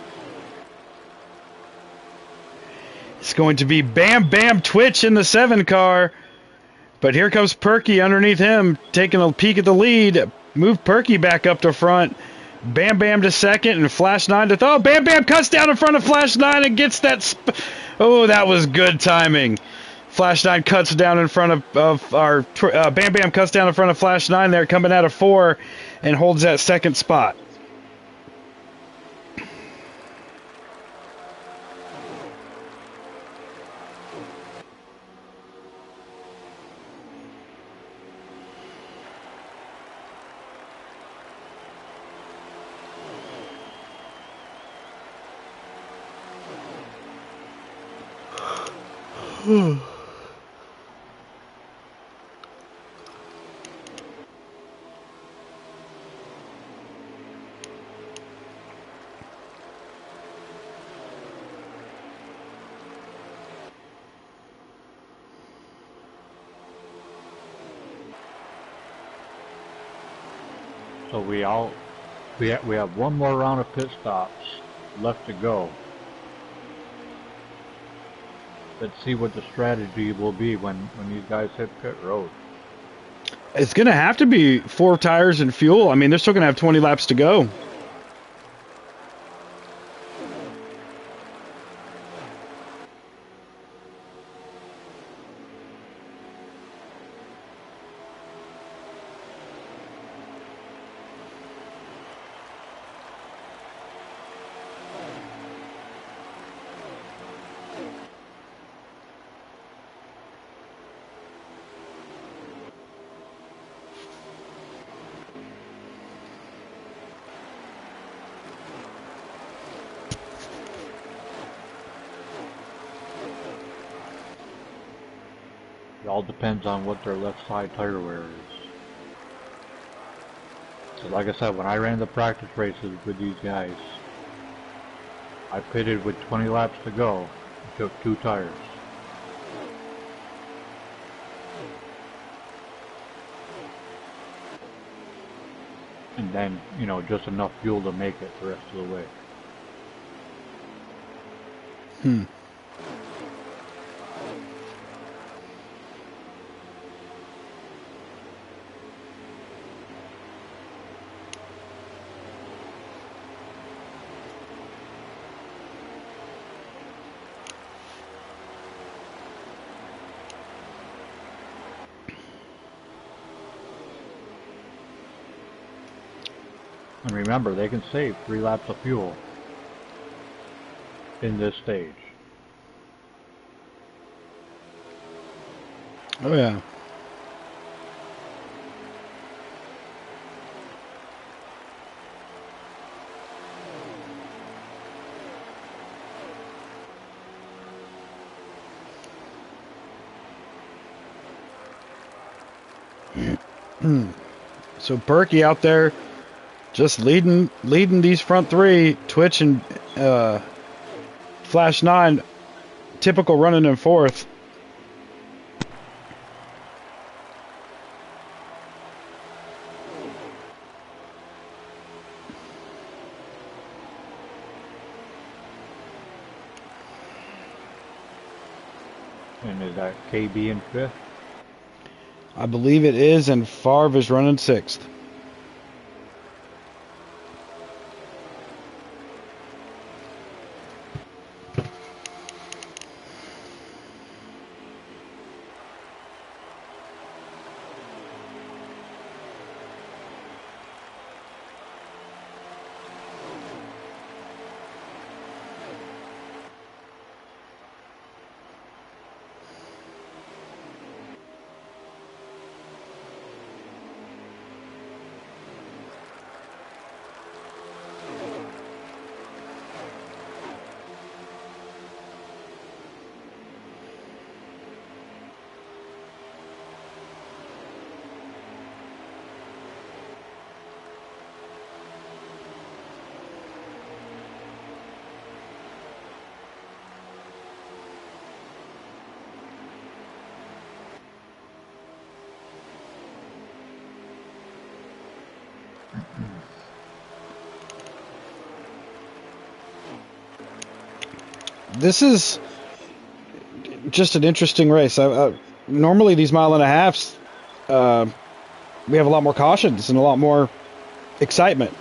is going to be Bam Bam Twitch in the 7 car. But here comes Perky underneath him, taking a peek at the lead. Move Perky back up to front. Bam Bam to second and Flash 9 to third. Oh, Bam Bam cuts down in front of Flash 9 and gets that. Oh, that was good timing. Flash 9 cuts down in front of our Bam Bam cuts down in front of Flash 9 there, coming out of 4 and holds that second spot. So we have one more round of pit stops left to go. Let's see what the strategy will be when these guys hit pit road. It's going to have to be 4 tires and fuel. I mean, they're still going to have 20 laps to go. It all depends on what their left side tire wear is. So like I said, when I ran the practice races with these guys, I pitted with 20 laps to go and took 2 tires. And then, you know, just enough fuel to make it the rest of the way. And remember, they can save 3 laps of fuel in this stage. Oh, yeah. So Berkey out there just leading these front 3, Twitch and Flash 9, typical running in 4th. And is that KB in 5th? I believe it is, and Favre is running 6th. This is just an interesting race. Normally these 1.5 miles, we have a lot more cautions and a lot more excitement.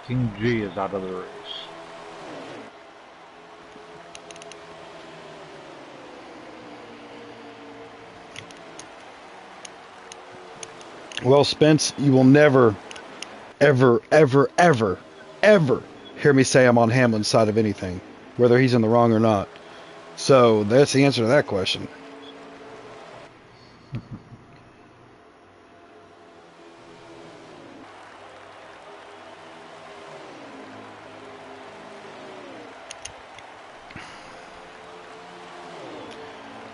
King G is out of the race. Well, Spence, you will never, ever, ever, ever, ever hear me say I'm on Hamlin's side of anything, whether he's in the wrong or not. So that's the answer to that question.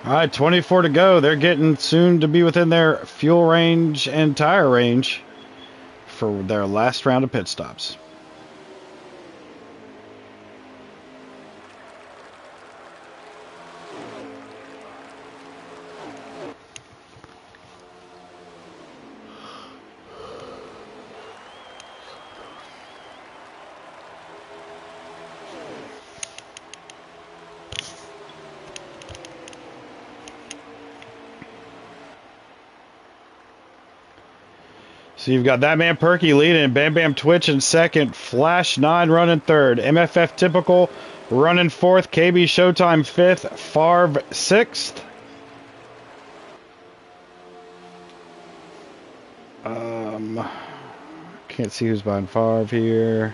All right, 24 to go. They're getting soon to be within their fuel range and tire range for their last round of pit stops. So you've got that man Perky leading, Bam Bam Twitch in second, Flash 9 running third, MFF Typical running fourth, KB Showtime fifth, Farv sixth. Can't see who's behind Farv here.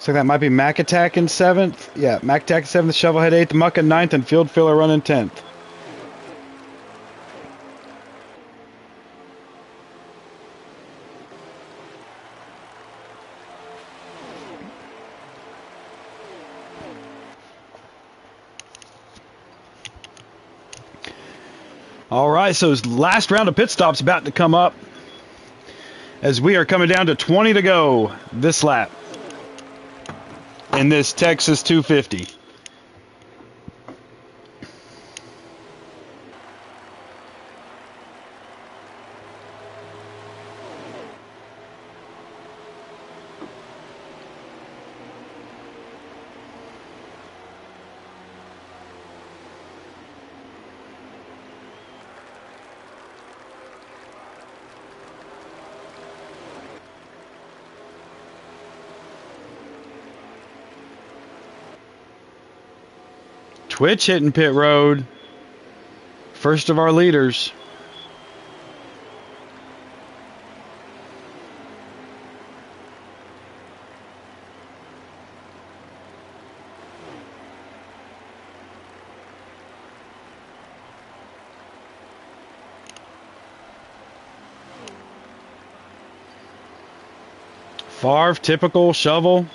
So that might be Mac Attack in seventh. Yeah, Mac Attack in seventh, Shovelhead eighth, Muck in ninth, and Field Filler running 10th. All right, so last round of pit stops about to come up as we are coming down to 20 to go this lap in this Texas 250. Twitch hitting pit road. First of our leaders. Favre, Typical, Shovel.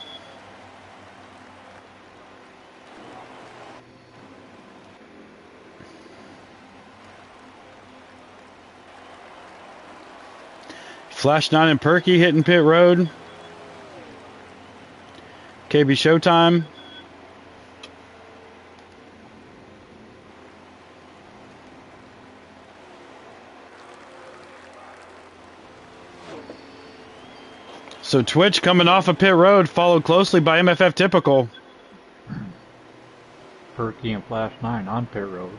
Flash 9 and Perky hitting pit road. KB Showtime. So Twitch coming off of pit road, followed closely by MFF Typical. Perky and Flash 9 on pit road.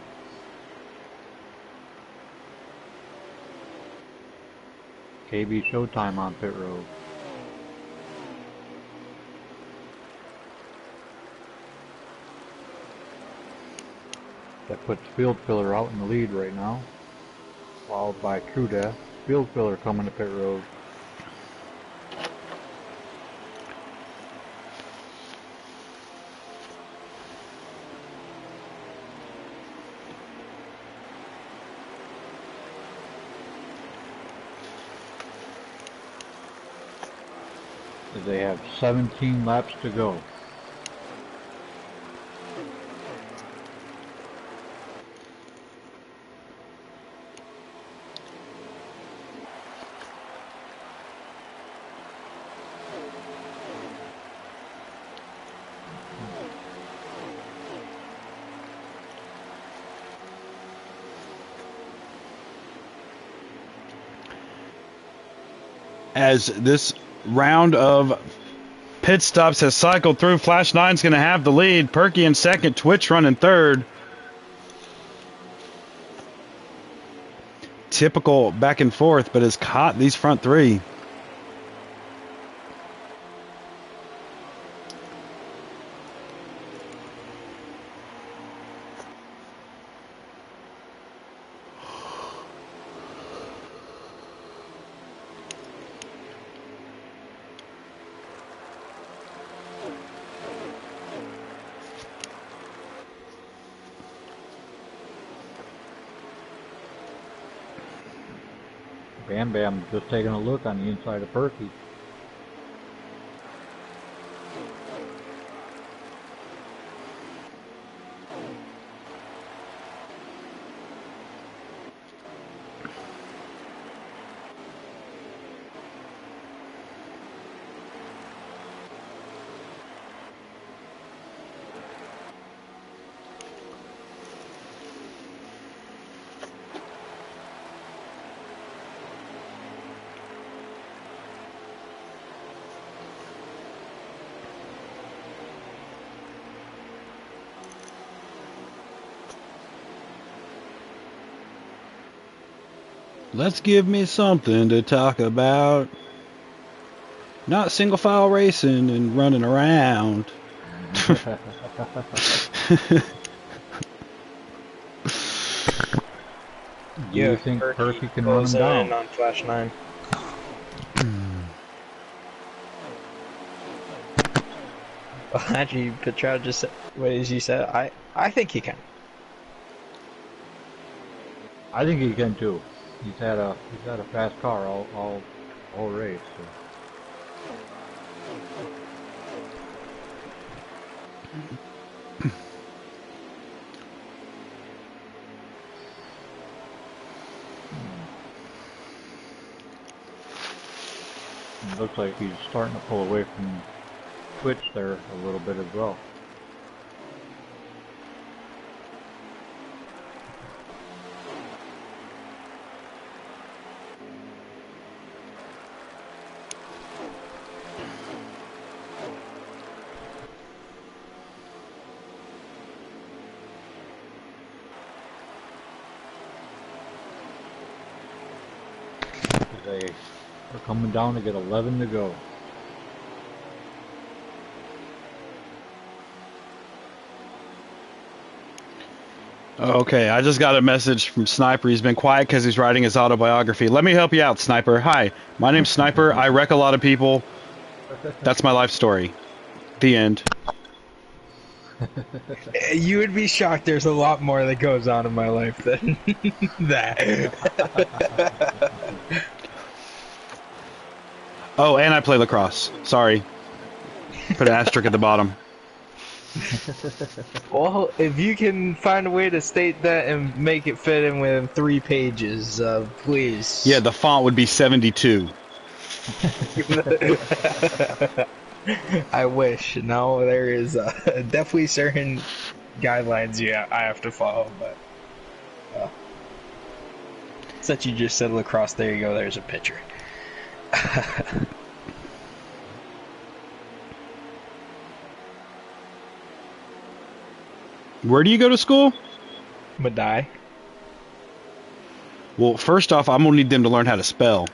KB Showtime on pit road. That puts Field Filler out in the lead right now, followed by True Death. Field Filler coming to pit road. They have 17 laps to go. As this round of pit stops has cycled through, Flash 9's going to have the lead. Perky in second, Twitch running third. typical back and forth, but has caught these front three. Bam Bam just taking a look on the inside of Perky. Let's give me something to talk about. Not single file racing and running around. Do you think Perky can run him down? On Flash 9. Well, actually, Petrov just said, what did he say? I think he can. I think he can too. He's had a fast car all race. So. It looks like he's starting to pull away from Twitch there a little bit as well. They're coming down to get 11 to go. Okay, I just got a message from Sniper. He's been quiet because he's writing his autobiography. Let me help you out, Sniper. Hi, my name's Sniper. I wreck a lot of people. That's my life story. The end. You would be shocked. There's a lot more that goes on in my life than that. Oh, and I play lacrosse. Sorry. Put an asterisk at the bottom. Well, if you can find a way to state that and make it fit in within 3 pages, please. Yeah, the font would be 72. I wish. No, there is definitely certain guidelines I have to follow, but since you just said lacrosse, there you go. There's a picture. Where do you go to school? Madai. Well, first off, I'm gonna need them to learn how to spell.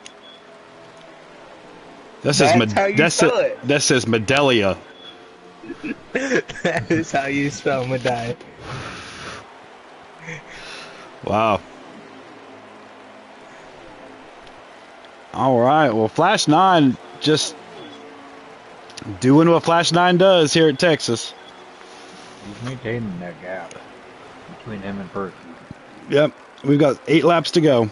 That says that says Medelia. That is how you spell Madai. Wow. All right. Well, Flash 9 just doing what Flash 9 does here at Texas. He's maintaining that gap between him and Perky. Yep. We've got 8 laps to go.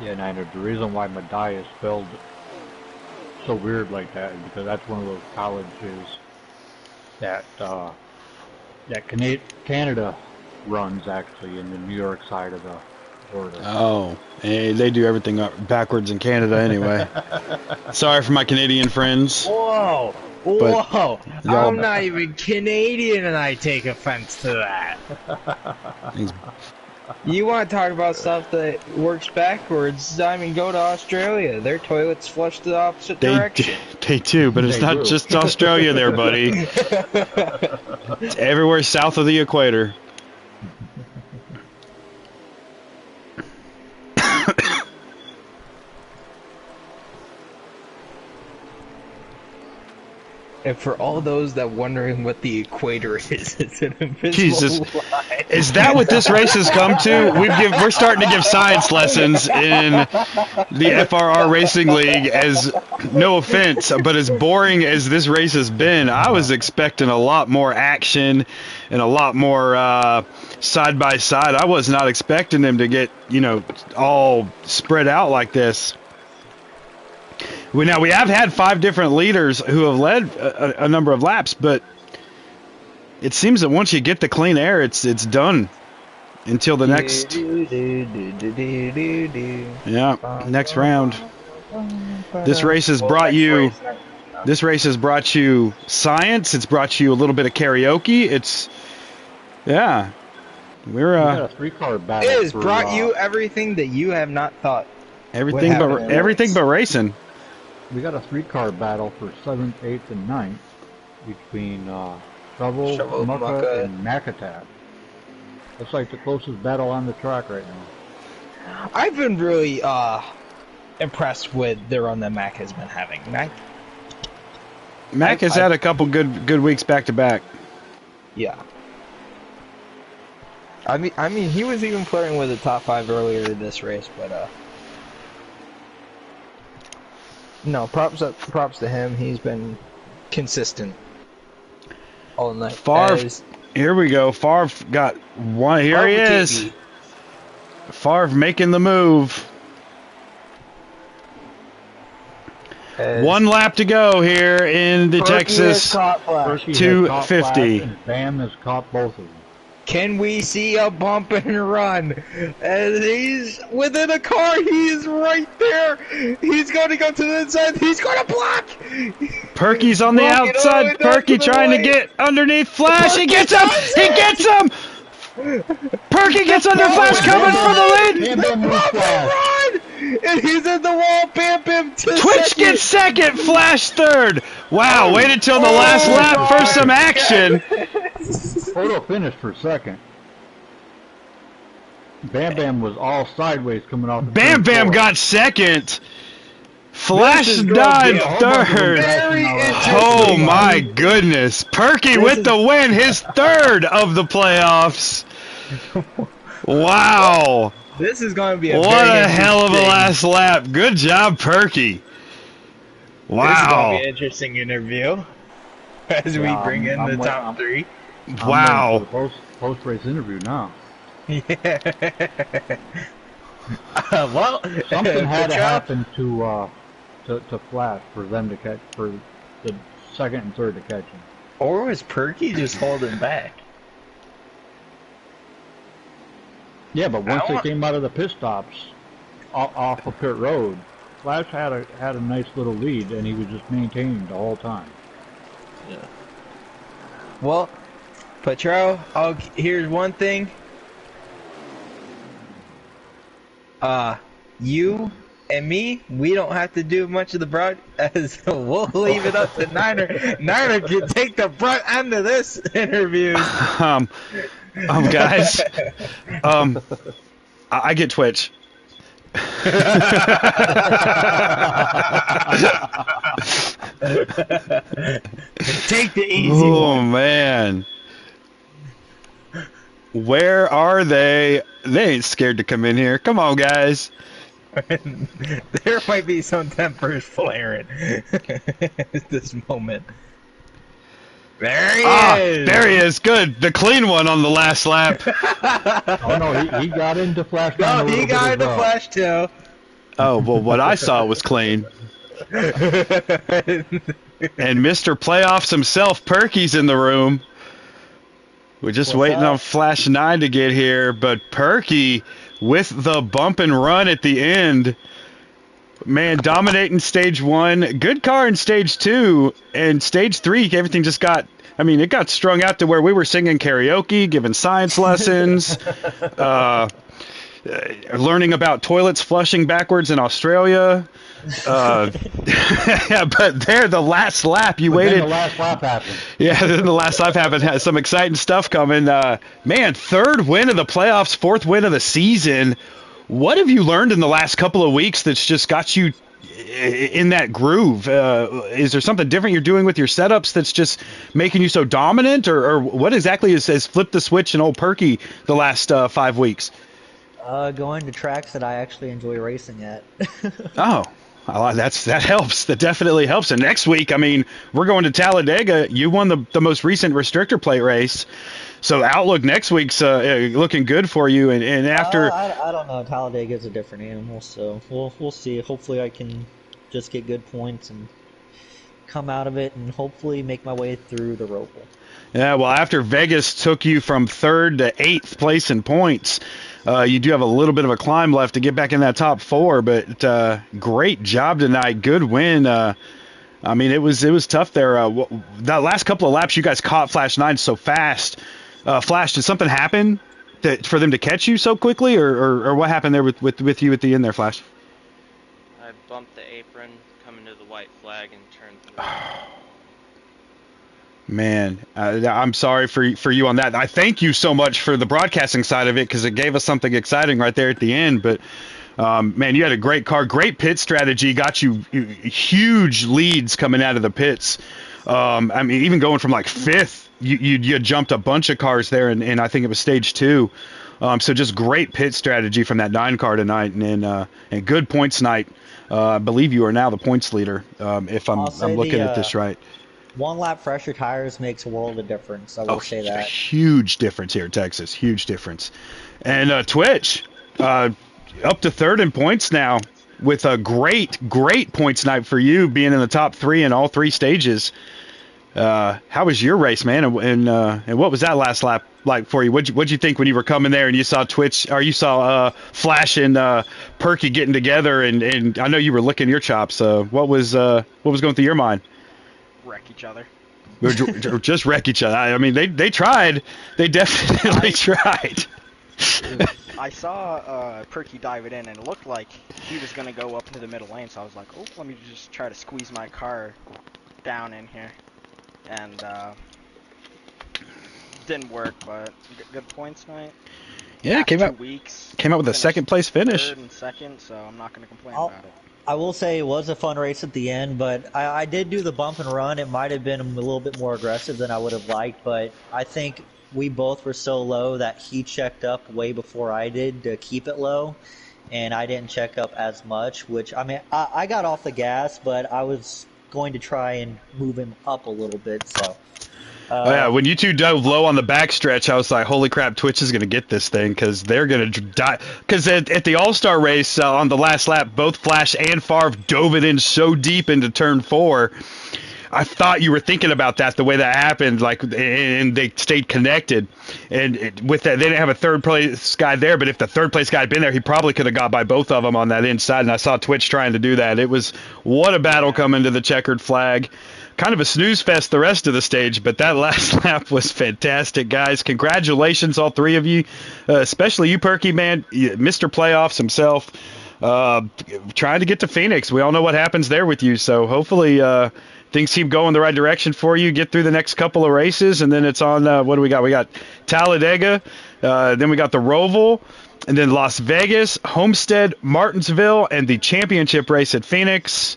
Yeah, Niner, the reason why Madai is spelled so weird like that is because that's one of those colleges that Canada runs actually in the New York side of the border. Oh, hey, they do everything backwards in Canada anyway. Sorry for my Canadian friends. Whoa! But Whoa! y'all- I'm not even Canadian and I take offense to that. You want to talk about stuff that works backwards? I mean, go to Australia. Their toilets flush the opposite direction. They do, but it's They not do. just Australia there, buddy. It's everywhere south of the equator. And for all those that wondering what the equator is, it's an invisible Jesus. line. Is that what this race has come to? We're starting to give science lessons in the FRR Racing League. As no offense, but as boring as this race has been, I was expecting a lot more action and a lot more side by side. I was not expecting them to get, all spread out like this. We have had 5 different leaders who have led a number of laps, but it seems that once you get the clean air, it's done until the next next round. This race has brought you science. It's brought you a little bit of karaoke. We got a 3-car battle. It has brought you everything that you have not thought. everything but racing. We got a 3-car battle for 7th, 8th, and 9th between Shovel, Mucka, and Macatat. That's like the closest battle on the track right now. I've been really impressed with the run that Mac has been having. Mac has had a couple good weeks back to back. Yeah. I mean, he was even flirting with the top 5 earlier in this race, but no, props to him. He's been consistent all night. Favre, here we go. Favre got one. Here he is. Favre making the move. One lap to go here in the Texas 250. And Bam has caught both of them. Can we see a bump and run? And he's within a car. He is right there. He's going to go to the inside. He's going to block. Perky's on the outside. Perky trying to get underneath Flash. He gets him. He gets him. Perky gets under Flash, coming for the lead. Bump and run. And he's in the wall. Bam, bam. Twitch gets second. Flash third. Wow. Waited till the last lap for some action. Photo finished for second. Bam Bam was all sideways coming off. Bam Bam got second. Flash died third. Oh my goodness. Perky with the win, his third of the playoffs. Wow. This is going to be a what a hell of a last lap. Good job, Perky. Wow. This is going to be an interesting interview as we bring in the top 3. Wow. Post race interview now. Yeah. Well, something had to happen to Flash for them to catch, for the second and third to catch him. Or was Perky just holding back? Yeah, but once they came out of the pit stops off of pit road, Flash had a nice little lead, and he was just maintaining the whole time. Yeah. Well, Petro, here's one thing. You and me, we don't have to do much of the broadcast. We'll leave it up to Niner. Niner can take the brunt end of this interview. Guys, I get Twitch. Take the easy one. Oh man. Where are they? They ain't scared to come in here. Come on, guys. There might be some tempers flaring at this moment. There he is. There he is. Good. The clean one on the last lap. Oh no, he got into Flash. No, he got into Flash too. Oh, well, what I saw was clean. And Mr. Playoffs himself, Perky's in the room. We're just What's waiting up? on Flash 9 to get here, but Perky with the bump and run at the end. Man, dominating stage 1. Good car in stage 2. And stage 3, everything just got, I mean, it got strung out to where we were singing karaoke, giving science lessons, learning about toilets flushing backwards in Australia. Yeah, but there, the last lap, you waited. Then the last lap happened. Yeah, then the last lap happened. Had some exciting stuff coming. Man, third win of the playoffs, fourth win of the season. What have you learned in the last couple of weeks that's just got you in that groove? Is there something different you're doing with your setups that's just making you so dominant, or what exactly has flipped the switch in old Perky the last 5 weeks? Going to tracks that I actually enjoy racing at. Oh. That helps. That definitely helps. And next week, I mean, we're going to Talladega. You won the most recent restrictor plate race, so outlook next week's looking good for you. And after, I don't know. Talladega is a different animal, so we'll see. Hopefully, I can just get good points and come out of it, and hopefully make my way through the Roval. yeah, well, after Vegas took you from 3rd to 8th place in points, you do have a little bit of a climb left to get back in that top 4. But great job tonight. Good win. I mean, it was tough there. That last couple of laps, you guys caught Flash 9 so fast. Flash, did something happen for them to catch you so quickly, or what happened there with you at the end there, Flash? I bumped the apron coming to the white flag and turned through. Man, I'm sorry for you on that. I thank you so much for the broadcasting side of it because it gave us something exciting right there at the end. But, man, you had a great car. Great pit strategy. Got you huge leads coming out of the pits. I mean, even going from like 5th, you jumped a bunch of cars there, and I think it was stage 2. So just great pit strategy from that 9 car tonight, and good points night. I believe you are now the points leader, if I'm looking at this right. 1 lap fresher tires makes a world of difference. I will say that. A huge difference here in Texas. Huge difference. And Twitch, up to 3rd in points now with a great points night for you, being in the top 3 in all 3 stages. How was your race, man? And what was that last lap like for you? What'd you think when you were coming there and you saw Twitch, or you saw Flash and Perky getting together? And I know you were licking your chops. What was going through your mind? Wreck each other. Or just wreck each other. I mean, they tried. They definitely tried. I saw Perky dive it in, and it looked like he was going to go up into the middle lane, so I was like, oh, let me just try to squeeze my car down in here. And didn't work, but good points night. Yeah, After came out 2 weeks. with a Finished 2nd place finish. 3rd and 2nd, so I'm not going to complain I'll- about it. I will say it was a fun race at the end, but I did do the bump and run. It might have been a little bit more aggressive than I would have liked, but I think we both were so low that he checked up way before I did to keep it low, and I didn't check up as much, which, I mean, I got off the gas, but I was going to try and move him up a little bit, so... Oh, yeah, when you two dove low on the backstretch, I was like, holy crap, Twitch is going to get this thing because they're going to die. Because at the All-Star race on the last lap, both Flash and Favre dove it in so deep into turn 4. I thought you were thinking about that, the way that happened, like, and they stayed connected. And with that, they didn't have a third place guy there, but if the third place guy had been there, he probably could have got by both of them on that inside. And I saw Twitch trying to do that. It was, what a battle coming to the checkered flag. Kind of a snooze fest the rest of the stage, but that last lap was fantastic, guys. Congratulations, all 3 of you, especially you, Perky, man, Mr. Playoffs himself, trying to get to Phoenix. We all know what happens there with you, so hopefully things keep going the right direction for you. Get through the next couple of races, and then it's on, what do we got? We got Talladega, then we got the Roval, and then Las Vegas, Homestead, Martinsville, and the championship race at Phoenix.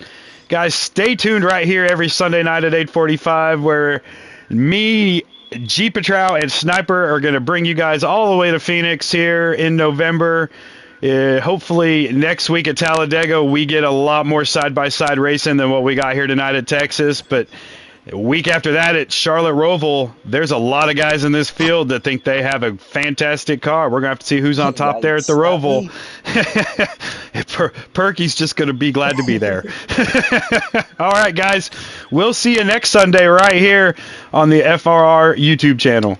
Guys, stay tuned right here every Sunday night at 8:45, where me, G Patrol, and Sniper are going to bring you guys all the way to Phoenix here in November. Hopefully next week at Talladega, we get a lot more side-by-side racing than what we got here tonight at Texas. But A week after that at Charlotte Roval, there's a lot of guys in this field that think they have a fantastic car. We're going to have to see who's on top there at the Yikes, Roval. Perky's just going to be glad to be there. All right, guys. We'll see you next Sunday right here on the FRR YouTube channel.